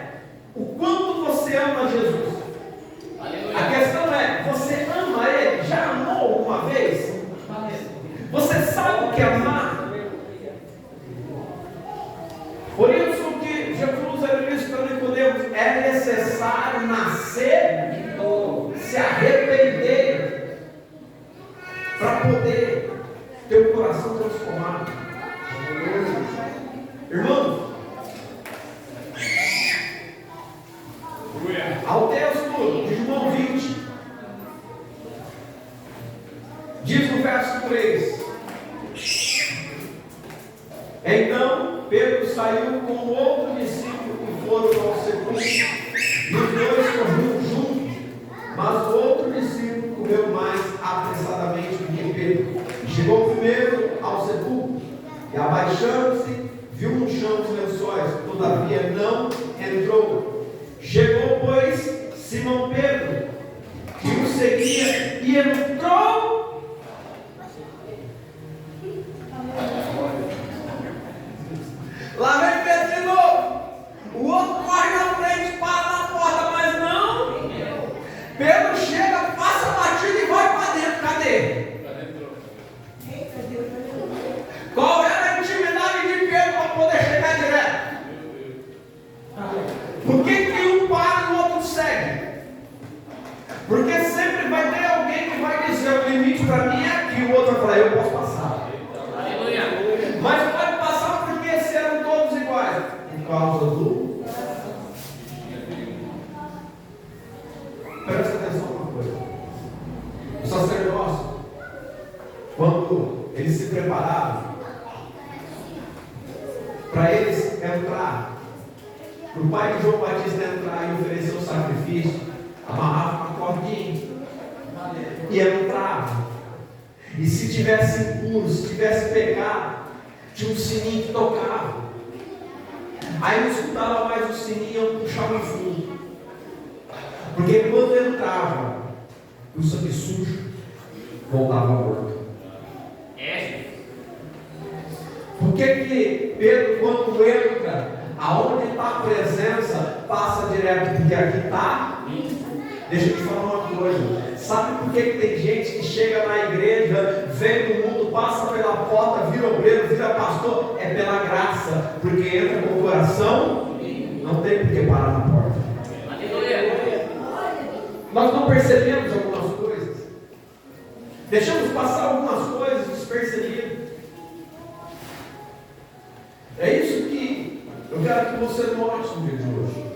Por isso que Jesus ele disse para Nicodemos: é necessário nascer de novo, se arrepender, para poder ter o coração transformado. Irmãos, ao texto de João 20, diz no verso 3: então Pedro saiu com outro discípulo e foram ao sepulcro, e os dois corriam juntos, mas o outro discípulo correu mais apressadamente do que Pedro, e chegou primeiro ao sepulcro, e abaixando-se, viu no chão os lençóis, todavia não entrou. Chegou, pois, Simão Pedro, que o seguia, e entrou. Lá vem Pedro de novo. O outro corre na frente, para na porta, mas não. Pedro chega, passa a batida e vai para dentro. Cadê? Qual era a intimidade de Pedro para poder chegar direto? Por que um para e o outro segue? Porque sempre vai ter alguém que vai dizer: o limite para mim é aqui, o outro vai falar: eu posso passar. Mas pode passar porque serão todos iguais. Por causa do. Presta atenção numa coisa. O sacerdócio, quando eles se preparavam para eles entrar, para o pai de João Batista entrar e oferecer o sacrifício, amarrava uma cordinha e entrava. E se tivesse impuro, se tivesse pecado, tinha um sininho que tocava. Aí não escutava mais o sininho, iam puxar no fundo. Porque quando entrava, o sangue sujo voltava morto. Por que Pedro, quando entra, aonde está a presença, passa direto? Porque aqui está. Deixa eu te falar uma coisa. Sabe por que tem gente que chega na igreja, vem do mundo, passa pela porta, vira obreiro, vira pastor? É pela graça. Porque entra com o coração, não tem por que parar na porta. Nós não percebemos algumas coisas. Deixamos passar algumas coisas despercebidas. É isso que eu quero que você note no dia de hoje.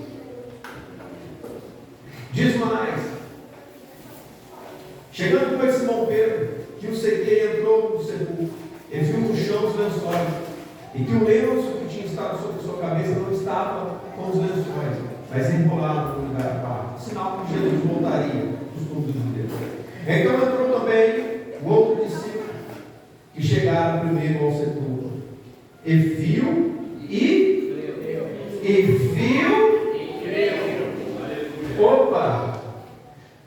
Diz mais: chegando com Simão Pedro, que o seguia, entrou no sepulcro, e viu no chão os lençóis, e que o lenço que tinha estado sobre sua cabeça não estava com os lençóis, mas enrolado no lugar à parte, sinal que Jesus voltaria dos cultos de Deus. Então entrou também o outro discípulo, que chegara primeiro ao sepulcro, e viu opa,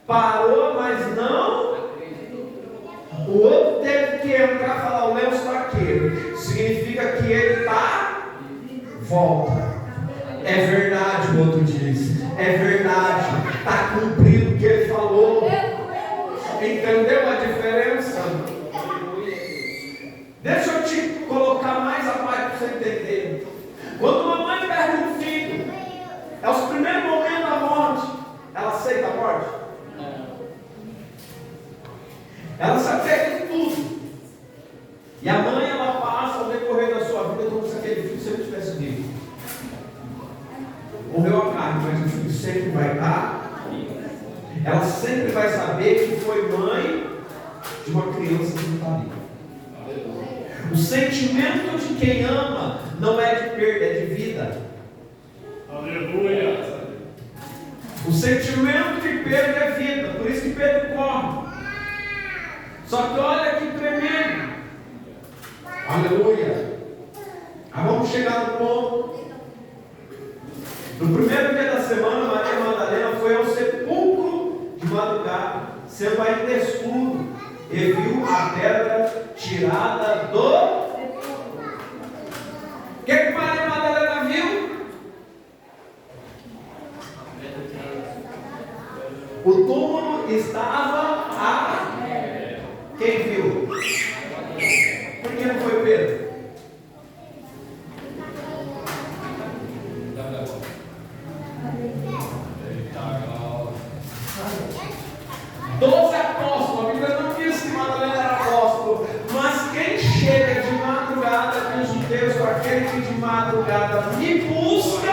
parou, mas não. O outro teve que entrar e falar: o lenço está aqui. Significa que ele está. Volta. É verdade, o outro diz. É verdade. Está cumprido o que ele falou. Entendeu a diferença? Deixa eu te colocar mais a parte para você entender. Quando uma mãe perde um filho, é os primeiros momentos da morte. Ela aceita a morte? Ela se apega de tudo. E a mãe, ela passa ao decorrer da sua vida como se aquele filho sempre estivesse vivo. Morreu a carne, mas o filho sempre vai estar. Ela sempre vai saber que foi mãe de uma criança que não está viva. O sentimento de quem ama não é de perda, é de vida. Aleluia. O sentimento de perda é vida. Por isso que Pedro corre. Só que olha que tremendo. Aleluia. Aí vamos chegar no ponto. No primeiro dia da semana, Maria Madalena foi ao sepulcro de madrugada, sendo ainda escuro, e viu a pedra tirada do. O que Maria Madalena viu? O túmulo estava a. Quem viu? Por que não foi Pedro? madrugada, me busca.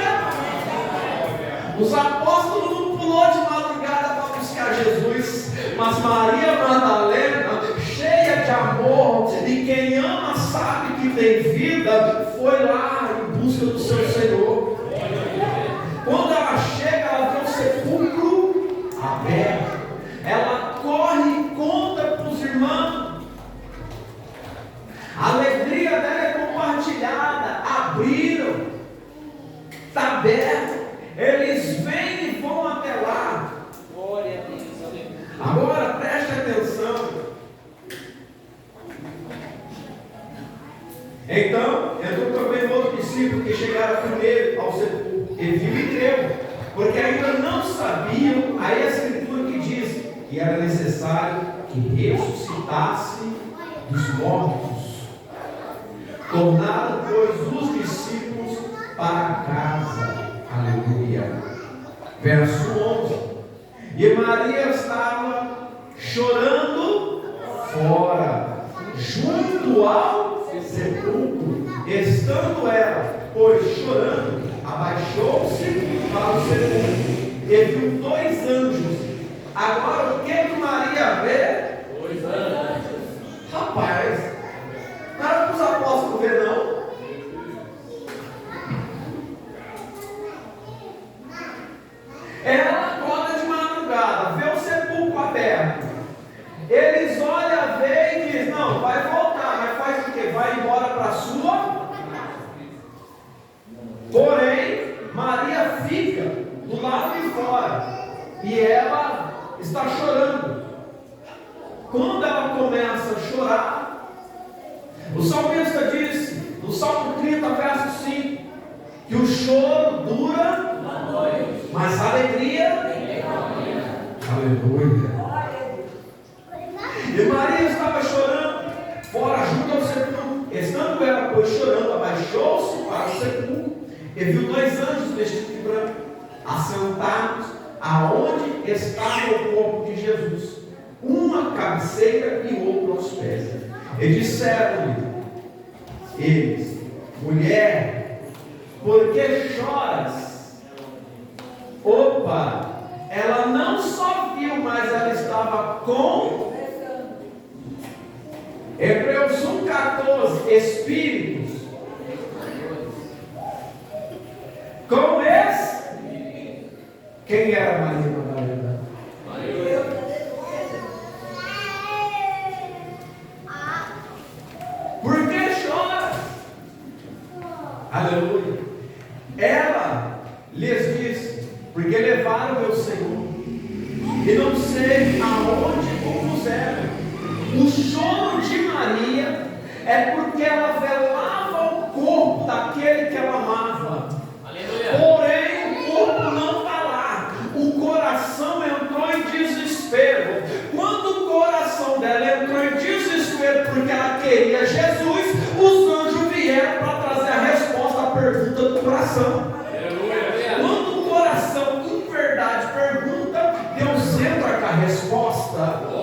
Os apóstolos não pulou de madrugada para buscar Jesus, mas Maria Madalena, cheia de amor, e quem ama sabe que tem vida, foi lá em busca do seu Senhor. Quando ela chega, ela vê o sepulcro aberto. Ela corre e conta para os irmãos. A alegria dela é compartilhada. Abriram, está aberto. Eles vêm e vão até lá. Glória a Deus. Aleluia. Agora preste atenção. Então, entrou também outro discípulo que chegara primeiro ao sepulcro e viu e creu, porque ainda não sabiam a escritura que diz que era necessário que ressuscitasse dos mortos. Tornaram, pois, os discípulos para casa. Aleluia. Verso 11. E Maria estava chorando fora, junto ao sepulcro. Estando ela, pois, chorando, abaixou-se para o sepulcro e viu 2 anjos. Agora, o que Maria vê? 2 anjos. Rapaz, não era para os apóstolos ver, não. Ela acorda de madrugada, vê o sepulcro aberto. Eles olham, vê e dizem: não, vai voltar, mas faz o quê? Vai embora para a sua. Porém, Maria fica do lado de fora e ela está chorando. Quando ela começa a chorar, o salmista disse, no Salmo 30, verso 5, que o choro dura, mas a alegria. Aleluia. E Maria estava chorando fora junto ao sepulcro. Estando ela, pois, chorando, abaixou-se para o sepulcro e viu 2 anjos vestidos de branco, assentados aonde estava o corpo de Jesus, uma à cabeceira e outro aos pés. E disseram-lhe eles: mulher, por que choras? Opa, ela não só viu, mas ela estava com Hebreus 1,14, espíritos. Com esse, quem era Maria Madalena? Por que chora? Aleluia. Ela lhes disse: porque levaram meu Senhor e não sei aonde o puseram. O choro de Maria é porque ela velava o corpo daquele que ela amava. Aleluia. Porém, o corpo não está lá. O coração entrou em desespero. Quando o coração dela entrou em desespero porque ela queria Jesus, os anjos vieram para trazer a resposta à pergunta do coração. Aleluia. Quando o coração, em verdade, pergunta, Deus entra com a resposta.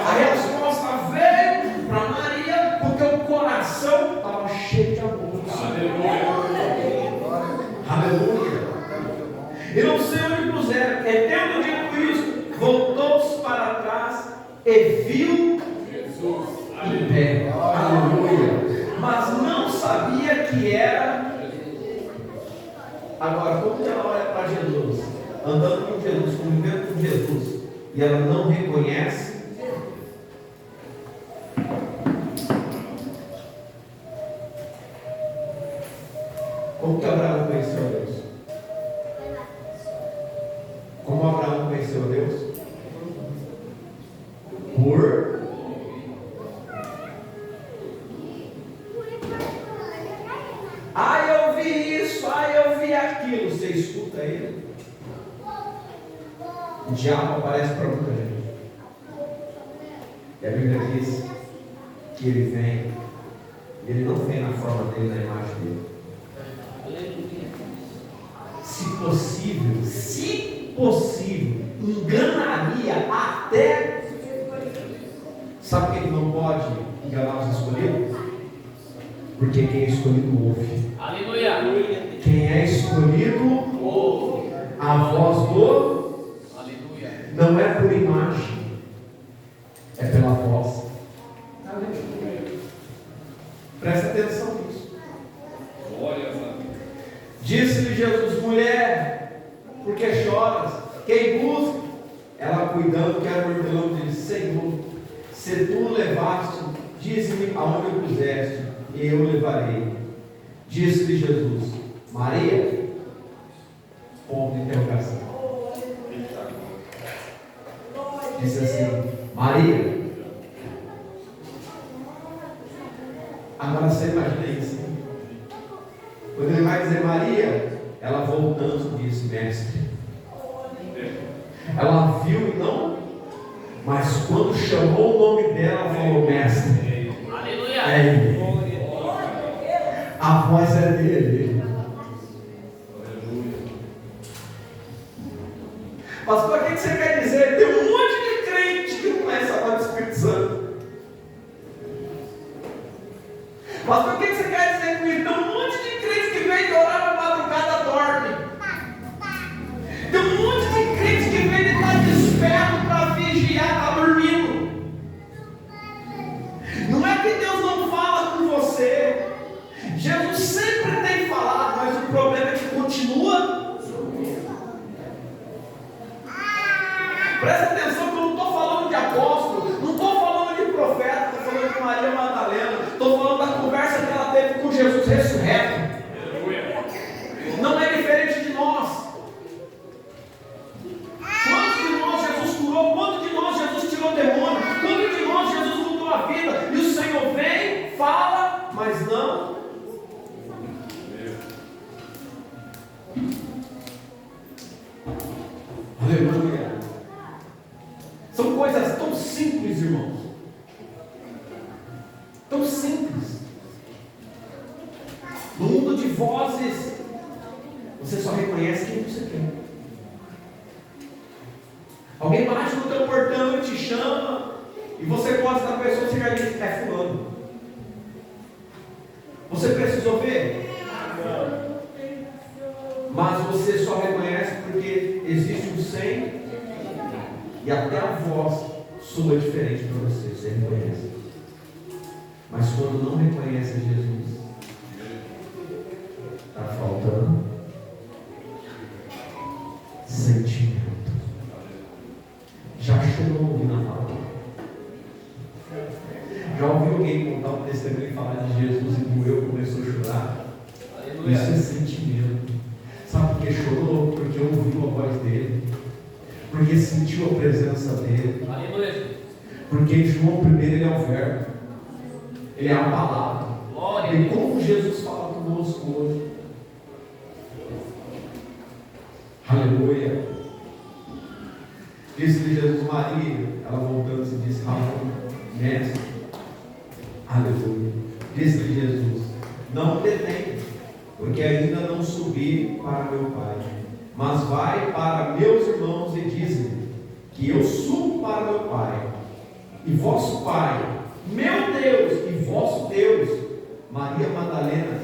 A resposta veio para Maria porque o coração estava cheio de amor. Aleluia. E não sei onde puseram. E tendo dito isso, voltou-se para trás e viu Jesus em pé. Aleluia. Mas não sabia que era. Agora, como ela olha para Jesus, andando com Jesus, convivendo com Jesus, e ela não reconhece? Como que Abraão conheceu a Deus? Como Abraão conheceu a Deus? Por eu vi isso, eu vi aquilo. Você escuta ele? O diabo aparece para muita gente. E a Bíblia diz que ele vem, e ele não vem na forma dele, na imagem dele. Se possível, enganaria até. Sabe quem não pode enganar os escolhidos? Porque quem é escolhido ouve. Aleluia. Quem Disse-lhe Jesus: mulher, por que choras? Quem busca? Ela, cuidando que era o irmão, disse: Senhor, se tu o levaste, dize-me aonde o puseste, e eu o levarei. Disse-lhe Jesus: Maria. Ponto de interrogação. Disse assim: Maria. Agora você imagina isso. Quando ele vai dizer Maria, ela voltando disse: Mestre. Ela viu e não, mas quando chamou o nome dela, falou: Mestre. Aleluia. É ele. A voz é dele. Pastor, o que você quer dizer? Tem um monte de crente que não conhece a voz do Espírito Santo. Pastor, o que você quer dizer com isso? Tem um monte de crente que vem de orar na madrugada dorme. Tem um monte de crente que vem de estar desperto para vigiar, está dormindo. Não é que Deus não fala com você. Jesus sempre tem falado, mas o problema é que continua. Presta atenção que eu não estou falando de apóstolo, não estou falando de profeta, estou falando de Maria Madalena, estou falando da conversa que ela teve com Jesus ressurreto. Não é diferente de nós. Quantos de nós Jesus curou? Quantos de nós Jesus tirou demônio? Quantos de nós Jesus mudou a vida? E o Senhor vem, fala, mas não. Aleluia. São coisas tão simples, irmãos. Tão simples. No mundo de vozes, você só reconhece quem você quer. Alguém bate no teu portão e te chama, e você gosta da pessoa, você já diz: é fulano. Você precisou ver? Mas você só reconhece porque existe um sem, e até a voz soa diferente para você, você reconhece. Mas quando não reconhece Jesus, está faltando sentimento. Já chorou ouvindo a palavra? Já ouviu alguém contar um testemunho e falar de Jesus e doeu, começou a chorar? Aleluia. Isso é sentimento. Sabe por que chorou? Porque ouviu a voz dele, porque sentiu a presença dele. Aleluia. Porque em João 1 ele é o verbo, ele é a palavra. Glória. E como Jesus fala conosco hoje. Aleluia. Disse-lhe Jesus: Maria. Ela voltando-se disse: Mestre. Aleluia. Disse-lhe Jesus: Não detém, porque ainda não subi para meu Pai, mas vai para meus irmãos e diz-lhe que eu subo para meu Pai e vosso Pai, meu Deus e vosso Deus. Maria Madalena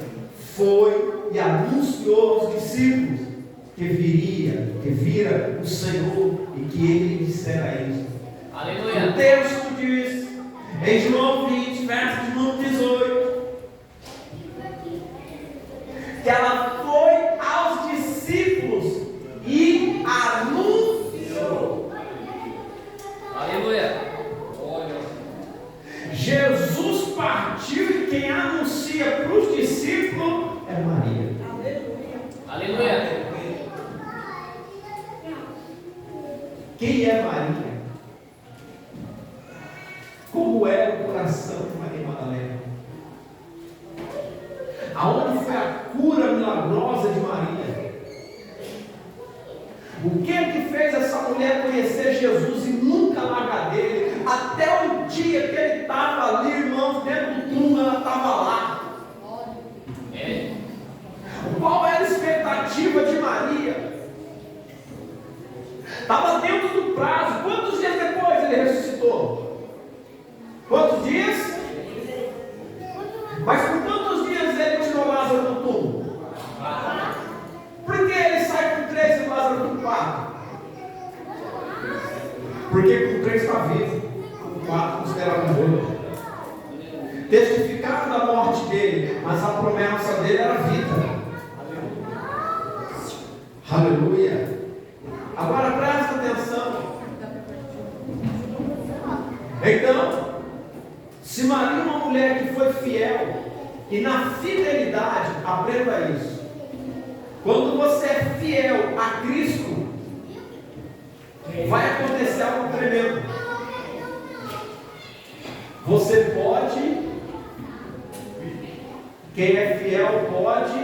foi e anunciou aos discípulos que vira o Senhor e que ele lhe dissera isso. Aleluia. O texto diz em João 20, verso de número 18, que ela foi aos discípulos e anunciou. Aleluia. Jesus partiu e quem anuncia para os discípulos é Maria. Aleluia. Quem é Maria? Como é o coração de Maria Madalena? Aonde foi a cura milagrosa de Maria? O que é que fez essa mulher conhecer Jesus e nunca largar dele? Até o dia que ele estava ali, irmãos, dentro do túmulo, ela estava lá. Qual era a expectativa de Maria? Estava dentro do prazo. Quantos dias depois ele ressuscitou? Quantos dias? Mas por quantos dias ele tirou Lázaro do túmulo? Por que ele sai com 3 e Lázaro com 4? Porque com 3 está vivo, com 4 considerado morto. Testificaram da morte dele, mas a promessa dele era vida. Aleluia. Agora presta atenção. Então, se Maria é uma mulher que foi fiel, e na fidelidade, aprenda isso. Quando você é fiel a Cristo, vai acontecer algo tremendo. Você pode, quem é fiel pode,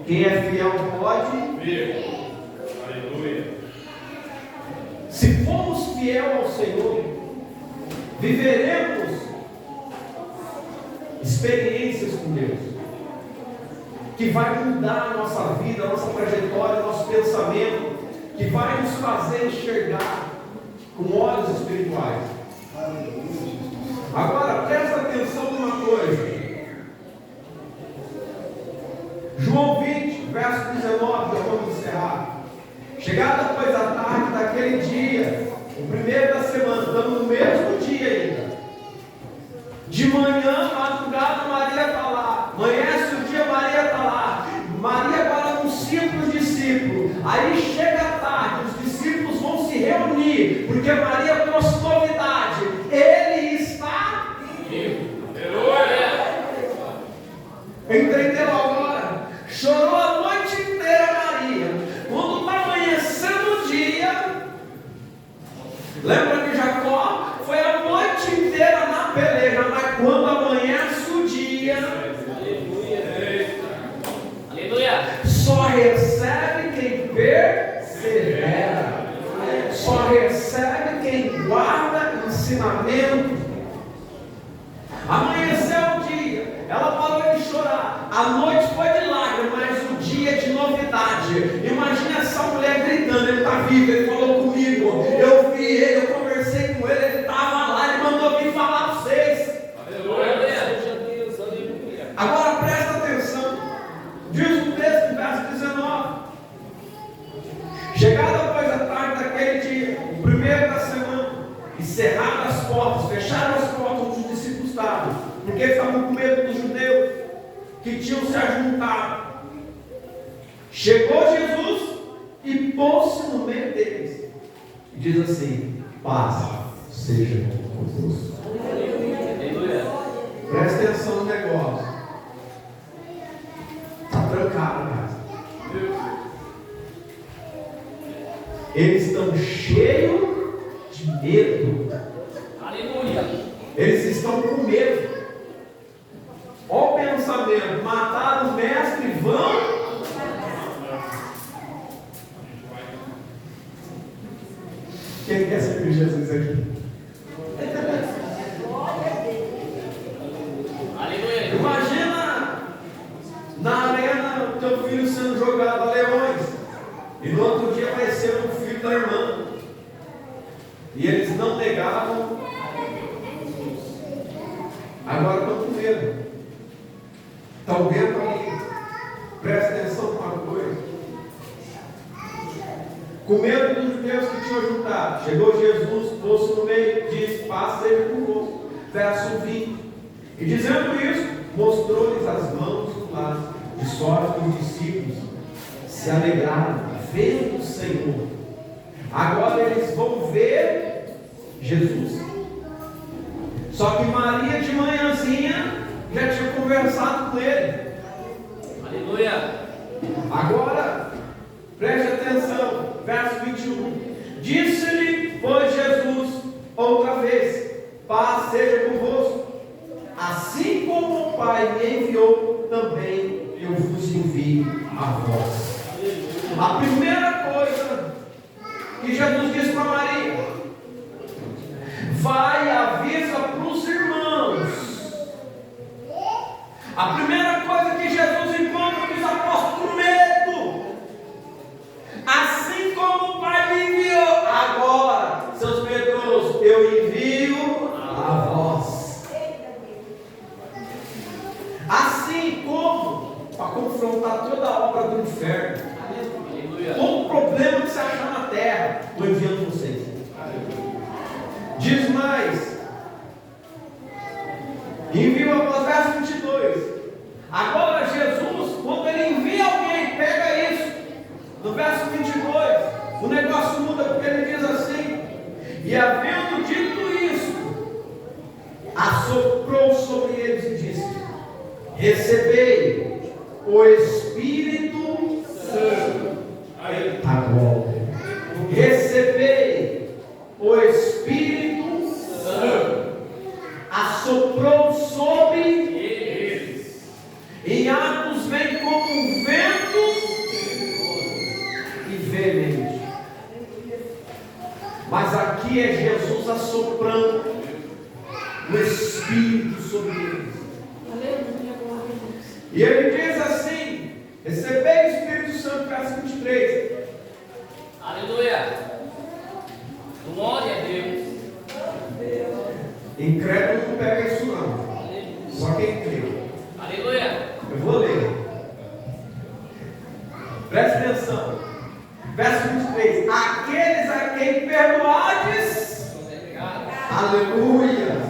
quem é fiel pode. Aleluia. Se formos fiel ao Senhor, viveremos experiências com Deus, que vai mudar a nossa vida, a nossa trajetória, o nosso pensamento, que vai nos fazer enxergar com olhos espirituais. Agora presta atenção numa coisa. João 20, verso 19, já vamos encerrar. Chegada pois a tarde daquele dia, o primeiro da semana, estamos no mesmo dia ainda. De manhã, madrugada, Maria está lá. Amanhece o dia, Maria está lá. Maria agora anuncia para os discípulos. Aí chega a tarde, os discípulos vão se reunir, porque Maria trouxe novidade. Ele está vivo. Entendeu agora? Chorou a noite inteira Maria. Quando está amanhecendo o dia, lembra que Jacó foi a noite inteira na peleja, mas quando amanhece o dia, Aleluia. só recebe quem persevera, só recebe quem guarda ensinamento. Amanheceu o dia, ela parou de chorar, a noite foi de lágrimas, mas o dia de novidade. Imagina essa mulher gritando, ele está vivo, ele falou comigo, eu vi ele, eu conversei com ele, ele estava lá, ele mandou vir falar para vocês. Agora presta atenção, diz o texto, verso 19: chegada após a tarde daquele dia, o primeiro da semana, e cerradas as portas, fecharam as portas onde os discípulos estavam, porque estavam com medo dos judeus que tinham se ajuntado. Chegou Jesus e pôs-se no meio deles, e diz assim: paz seja convosco. Presta atenção no negócio. Está trancado, cara. Eles estão cheios de medo. Aleluia. Eles estão com medo. Olha o pensamento: mataram o mestre, vão. Quem quer servir Jesus aqui? Aleluia. Imagina na arena o teu filho sendo jogado a leões, e no outro dia vai ser o filho da irmã, e eles não negavam, agora estão com medo, estão vendo ali. Presta atenção numa coisa: com medo dos judeus que tinham juntado, chegou Jesus, pôs-se no meio, disse: paz seja convosco. Verso 20. E dizendo isso, mostrou-lhes as mãos e o lado, de sorte que os discípulos se alegraram, vendo o Senhor. Agora eles vão ver Jesus. Só que Maria de manhãzinha já tinha conversado com ele. Aleluia. Agora, preste atenção, verso 21. Disse-lhe, pois, Jesus outra vez: paz seja convosco. Assim como o Pai me enviou, também eu vos envio a vós. A primeira coisa que Jesus disse para Maria: vai e avisa para os irmãos. A primeira coisa que Jesus encontra os apóstolos com medo. Assim como o Pai me enviou, agora, seus medrosos, eu envio a vós. Assim como para confrontar toda a obra do inferno, Aleluia. todo problema que você achar na terra, o E havendo dito isto, assoprou sobre eles e disse: recebei o Espírito Santo. Agora, recebei o Espírito Santo. Assoprou sobre eles. Em Atos vem como um vento e veemente. Mas aqui é Jesus assoprando o Espírito sobre eles. E ele diz assim: recebei o Espírito Santo, verso 23. Aleluia. Glória a Deus. Incrédulo não pega isso não. Só quem crê. Aleluia. Eu vou ler. Preste atenção. Verso 23. Aqueles a quem perdoardes, aleluia,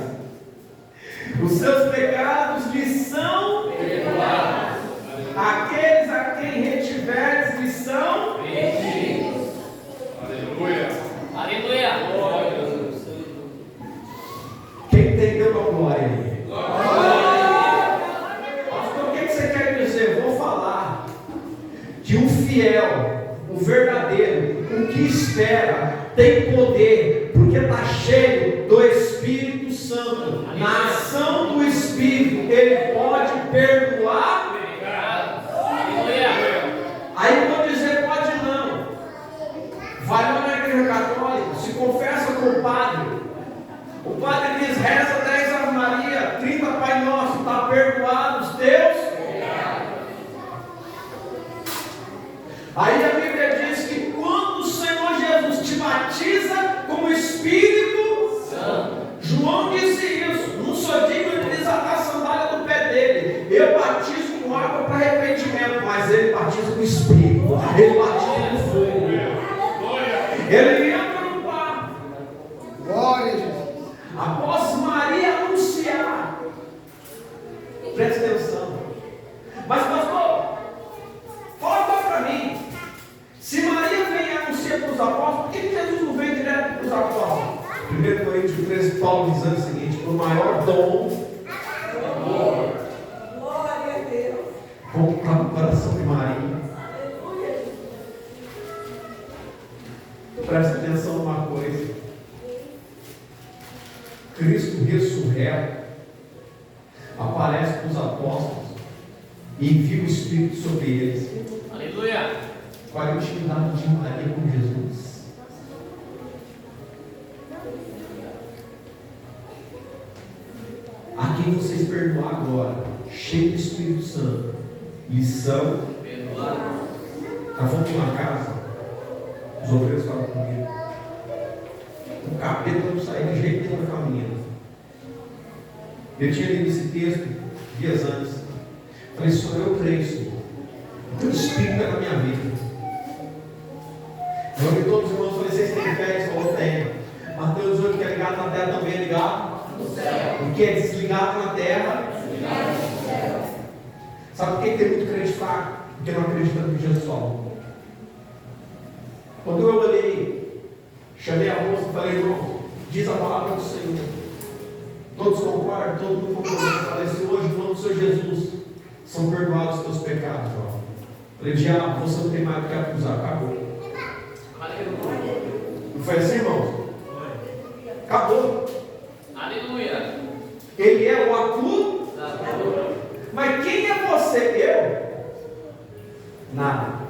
os seus pecados lhes são perdoados. Aqueles a quem retiveres lhes são retidos. Aleluia. Aleluia. Quem entendeu a glória aí? Pastor, o que você quer dizer? Eu vou falar que o fiel, o verdadeiro, o que espera, tem poder, porque está cheio do Espírito Santo. Na ação do Espírito, ele pode perdoar. Aí vou dizer, pode não. Vai lá na igreja católica, se confessa com o padre. O padre diz: reza 10 Ave Maria, 30 Pai Nosso, está perdoado os teus. Aí a Bíblia diz que quando o Senhor Jesus te batiza com o Espírito Santo, João disse isso: não sou digno de desatar a sandália do pé dele. Eu batizo com água para arrependimento, mas ele batiza com o Espírito, ele batiza com fogo. Ele entra no barco. Glória a Jesus. Após Maria anunciar, preste atenção. Mas pastor, fala para mim, se Maria vem e anuncia para os apóstolos, por que Jesus não vem direto para os apóstolos? 1 Coríntios 13, Paulo dizendo o seguinte: o maior dom, Glória a Deus. como está no coração de Maria. Preste atenção numa coisa: Cristo ressurreto aparece para os apóstolos e envia o Espírito sobre eles. Aleluia. Qual é a intimidade de Maria com Jesus? A quem vocês perdoar agora, cheio do Espírito Santo, lição. Nós fomos para uma casa, os obreiros estavam comigo. O capeta não saía de jeito nenhum da família. Eu tinha lido esse texto dias antes. Falei: Senhor, eu creio, Senhor. O teu Espírito é na minha vida. Eu ouvi todos os irmãos, falei: vocês têm fé? Eles falaram: tenho. Mateus 18, que é ligado na terra, também é ligado no céu. O que é desligado na terra, desligado no céu. Sabe por que tem muito crente fraco? Porque não acredita no que Jesus falou. Quando eu olhei, chamei a moça e falei: irmão, diz a palavra do Senhor. Todos concordam, todo mundo concorda. Falei: se hoje, no nome do Senhor Jesus, são perdoados os teus pecados. Ó. Falei: diabo, você não tem mais do que acusar. Acabou. Não foi assim, irmão? Acabou. Aleluia. Ele é o acusador. Mas quem é você? Eu? Nada.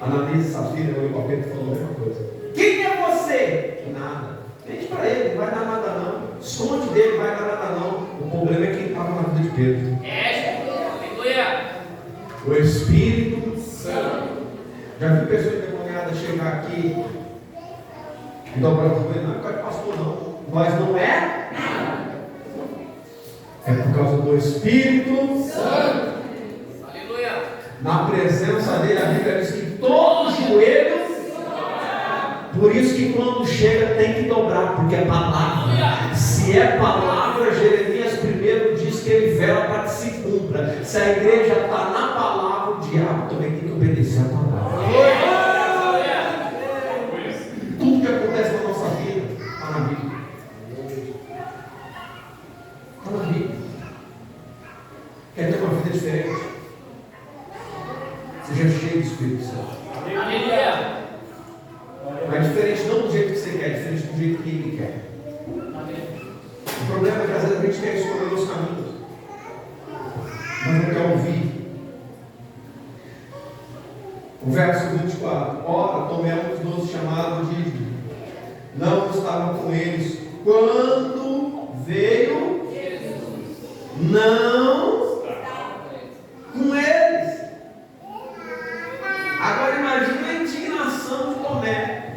Ananias e Safira, eu e o Papito falou a mesma coisa. Quem é você? Nada. Mente para ele, não vai dar nada não. Esconde dele, não vai dar nada não. O problema é quem estava na vida de Pedro. Aleluia. O Espírito Santo. Já vi pessoas endemoniadas chegar aqui e dobrar o joelho: não é por causa de pastor não. Nós não é nada. É por causa do Espírito Santo. Aleluia. Na presença dele, a Bíblia diz que todo joelho. Por isso que quando chega tem que dobrar, porque é palavra. Se é palavra, Jeremias primeiro diz que ele vela para que se cumpra. Se a igreja está na palavra, o diabo também tem que obedecer a palavra. Seja cheio do Espírito Santo. Aleluia. Mas diferente não do jeito que você quer, diferente do jeito que Ele quer. O problema é que às vezes a gente quer escolher os caminhos, mas não quer ouvir. O verso 24: ora, tomemos 12 chamados de não estavam com eles quando veio Jesus. Não com eles. Agora imagina a indignação de Tomé.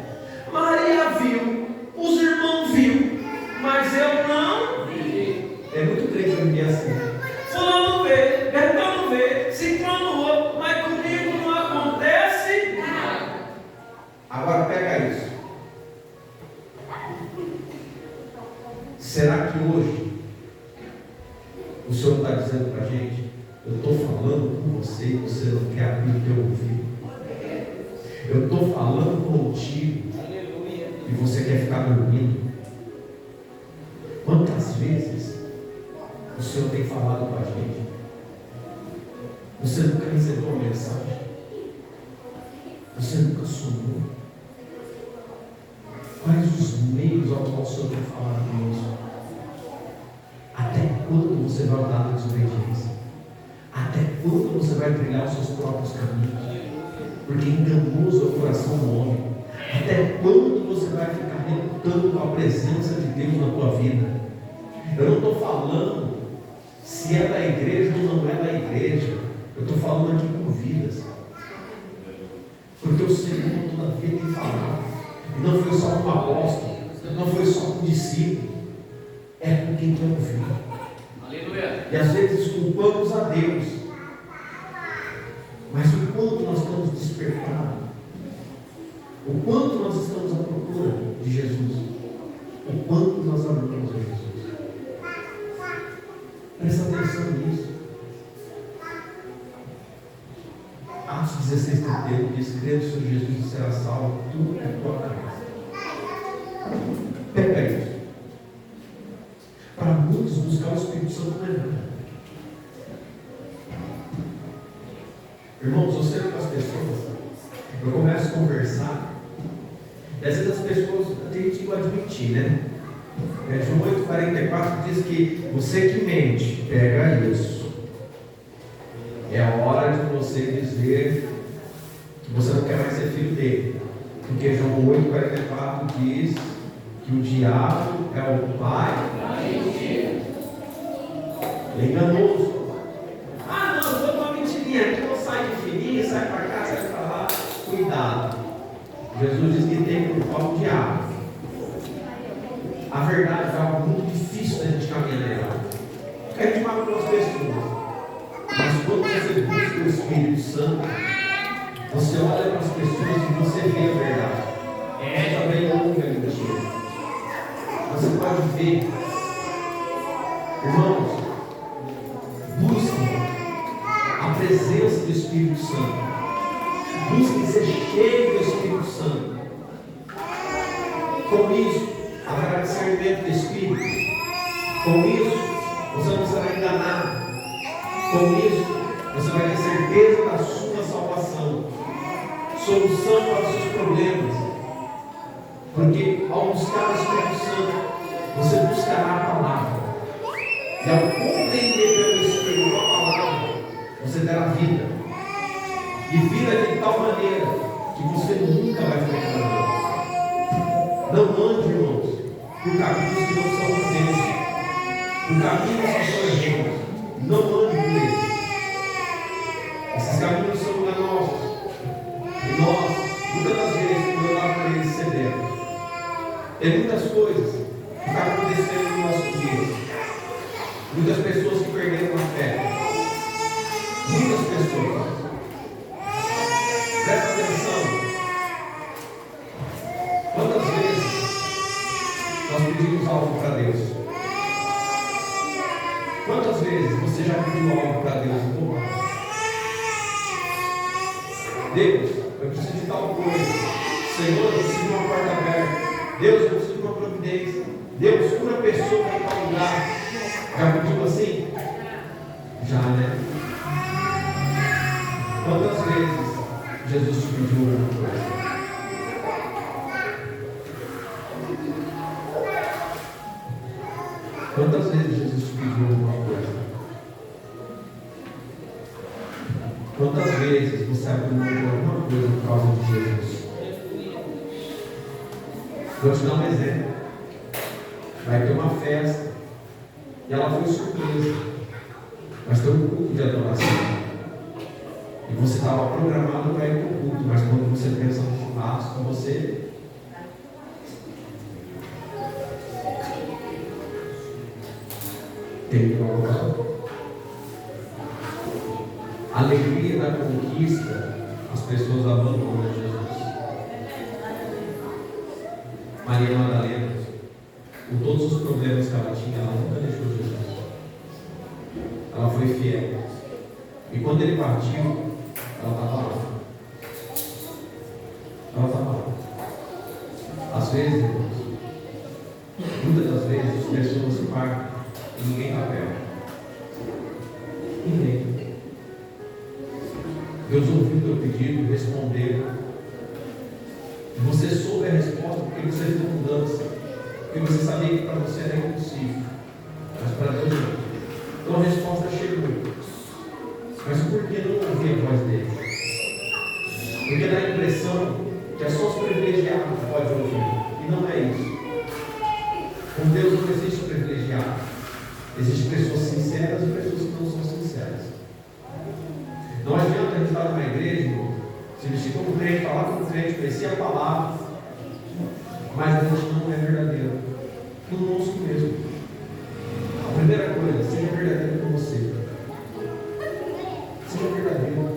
Maria viu, os irmãos viu, mas eu não vi. É muito crente viver assim. Fulano vê, Bertão vê, Ciclano outro, mas comigo não acontece nada. Agora pega isso. Será que hoje o Senhor está dizendo para a gente: eu estou falando com você e você não quer abrir o teu ouvido? Eu estou falando contigo e você quer ficar dormindo? Quantas vezes o Senhor tem falado com a gente? Você nunca recebeu uma mensagem? Você nunca sonhou? Quais os meios ao qual o Senhor tem falado conosco? Até quando você vai andar na desobediência? Até quando você vai trilhar os seus próprios caminhos? Porque enganoso é o coração do homem. Até quando você vai ficar relutando com a presença de Deus na tua vida? Eu não estou falando se é da igreja ou não é da igreja. Eu estou falando aqui com vidas. Porque o Senhor todavia tem falado. E não foi só com o apóstolo, não foi só com o discípulo. É com quem quer ouvir. Aleluia. E às vezes culpamos a Deus. Mas o quanto nós estamos despertados, o quanto nós estamos à procura de Jesus, o quanto nós amamos a Jesus. Presta atenção nisso. Atos 16:31 diz: crê no Senhor Jesus e será salvo tudo que tua casa. Pega isso. Para muitos, buscar o Espírito Santo não é nada. Irmãos, você com as pessoas, eu começo a conversar, e às vezes as pessoas, tem gente que vai admitir, né? João 8,44 diz que você que mente, pega isso. É a hora de você dizer que você não quer mais ser filho dele. Porque João 8,44 diz que o diabo é o pai da mentira. É enganoso. Ah, não, eu vou uma mentirinha aqui, eu saio de fininha, sai para cá, sai para lá. Cuidado. Jesus diz que tem por qual o diabo. A verdade é algo muito difícil da gente caminhar nela. Porque a gente fala com as pessoas. Mas quando você busca o Espírito Santo, você olha para as pessoas e você vê a verdade. Você também ouve a mentira. Você pode ver. Irmãos, busquem a presença do Espírito Santo. Busquem ser cheio do Espírito Santo. Com isso, haverá discernimento do Espírito. Com isso, você não será enganado. Com isso, você vai ter certeza da sua salvação, solução para os seus problemas. Porque ao buscar o Espírito Santo, você buscará a palavra. E ao compreender pelo Espírito a palavra, você terá vida. E vida de tal maneira que você nunca vai ficar enganado. Não ande, irmãos, por caminhos que não são de Deus, por caminhos que são errados. Não ande por eles. Esses caminhos são enganosos. E nós, muitas das vezes, por olhar para eles, cedemos. Tem muitas coisas que estão acontecendo no nosso dia. Muitas pessoas que perderam a fé. Muitas pessoas. Presta atenção. Quantas vezes nós pedimos algo para Deus? Quantas vezes você já pediu algo para Deus? Deus, eu preciso de tal coisa. Senhor, eu preciso de uma porta aberta. Deus, eu preciso de uma providência. Deus, cura a pessoa em tal lugar. Já pediu assim? Já, né? Quando Quantas vezes Jesus te pediu alguma coisa? Quantas vezes Jesus te pediu alguma coisa? Quantas vezes você abriu mão de alguma coisa por causa de Jesus? Vou te dar um exemplo. Vai ter uma festa e ela foi surpresa. Mas tem um culto de adoração. E você estava programado para ir para o culto, mas quando você pensa no churrasco, você tem que colocar. A alegria da conquista, as pessoas abandonam Jesus. Maria Madalena, com todos os problemas que ela tinha, ela nunca deixou Jesus. Ela foi fiel. E quando ele partiu, ela estava lá. Ela estava lá. Às vezes, irmãos, muitas das vezes, as pessoas se partem e ninguém está perto. Ninguém. Deus ouviu o teu pedido, respondeu. E você soube a resposta porque você fez mudança. Porque você sabia que para você era impossível. Mas para Deus não. Então a resposta chegou. Mas por que não ouvir a voz dele? Porque dá a impressão que é só os privilegiados que podem ouvir. E não é isso. Com Deus não existe privilegiado. Existem pessoas sinceras e pessoas que não são sinceras. Não adianta a gente estar numa igreja, se vestir como crente, falar como crente, conhecer a palavra, mas a gente não é verdadeiro. Conosco mesmo. A primeira coisa, seja verdadeiro com você. Seja verdadeiro.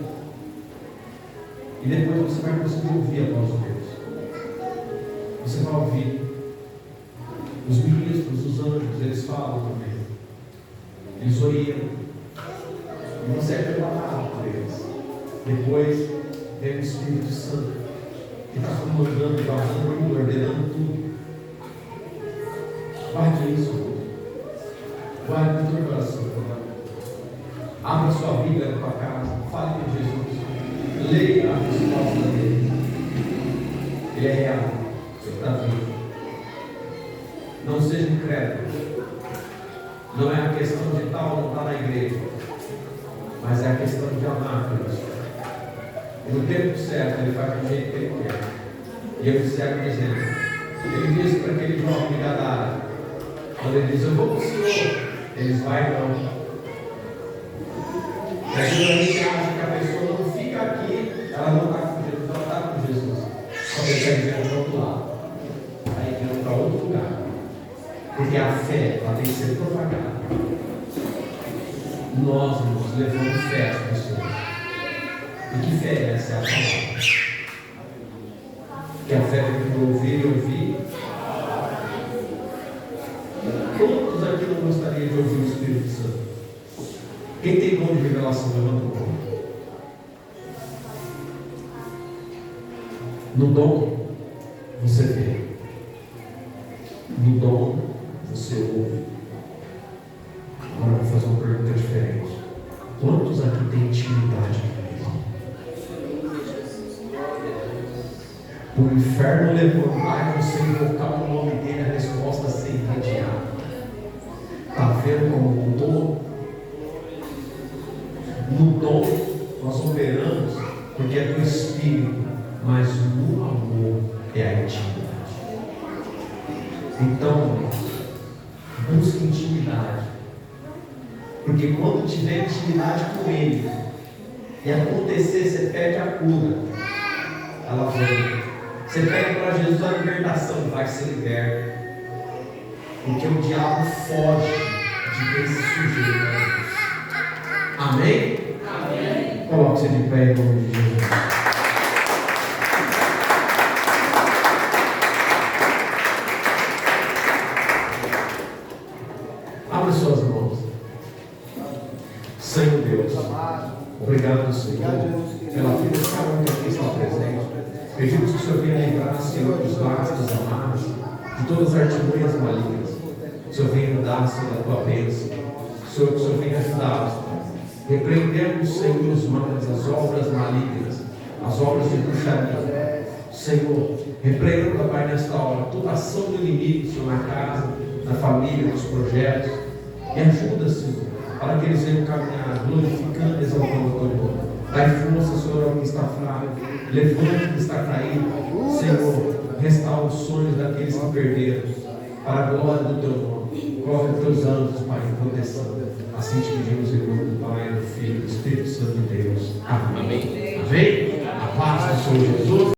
E depois você vai conseguir ouvir a voz de Deus. Você vai ouvir. Os ministros, os anjos, eles falam também. Eles orientam. E você é preparado por eles. Depois vem o Espírito Santo, que está comandando, guardando tudo, ordenando tudo. Guarde isso. Guarde no teu coração. Abra sua Bíblia na tua casa. Fale com Jesus. Leia a resposta dele. Ele é real. Ele está vivo. Não seja incrédulo. Não é a questão de estar ou não estar na igreja, mas é a questão de amar Cristo. E no tempo certo, ele faz do jeito que ele quer. E eu encerro dizendo: ele disse para aquele jovem de Gadara, quando ele diz: eu vou com o Senhor, eles vão não. E a gente acha que a pessoa não fica aqui, ela não está com Jesus, ela está com Jesus. Só que ele está dizendo para outro lado. Aí indo para outro lugar. Porque a fé, ela tem que ser propagada. Nós, irmãos, levamos fé às pessoas. E que fé é essa? É a palavra. Que a fé tem que ouvir e ouvir. Quantos aqui não gostariam de ouvir o Espírito Santo? Quem tem dom de revelação, levanta o mão. No dom, você vê. No dom, você ouve. Agora eu vou fazer uma pergunta diferente. Quantos aqui têm intimidade com Deus? O inferno levantar e você invocar o nome dele, a resposta ser imediata. Está vendo como mudou? No dom, nós operamos porque é do Espírito, mas no amor é a intimidade. Então, busque intimidade. Porque quando tiver intimidade com Ele e acontecer, você pede a cura, ela vem. Você pede para Jesus a libertação, vai ser liberto. Porque o diabo foge de quem se sujeita a Deus. Amém? Amém. Coloque-se de pé em nome de Jesus. Abra suas mãos. Senhor Deus, obrigado, Senhor, pela vida de cada um que aqui está presente. Pedimos que o Senhor venha lembrar, Senhor, dos gastos amados, de todas as artimanhas malignas. Que o Senhor venha dar, Senhor, a tua bênção. Que o Senhor venha ajudá-los, Pai. Repreendemos, Senhor, os males, as obras malignas, as obras de bruxaria. Senhor, repreenda, Pai, nesta hora, toda ação do inimigo, Senhor, na casa, na família, nos projetos. E ajuda, Senhor, para que eles venham caminhar, glorificando e exaltando o teu nome. Dai força, Senhor, ao que está fraco. Levante o que está caído. Senhor, restaura os sonhos daqueles que perderam. Para a glória do teu nome. Coloca os teus anjos, Pai, em proteção. Assim te pedimos em nome do Pai, do Filho e do Espírito Santo de Deus. Amém. Amém. A paz do Senhor Jesus.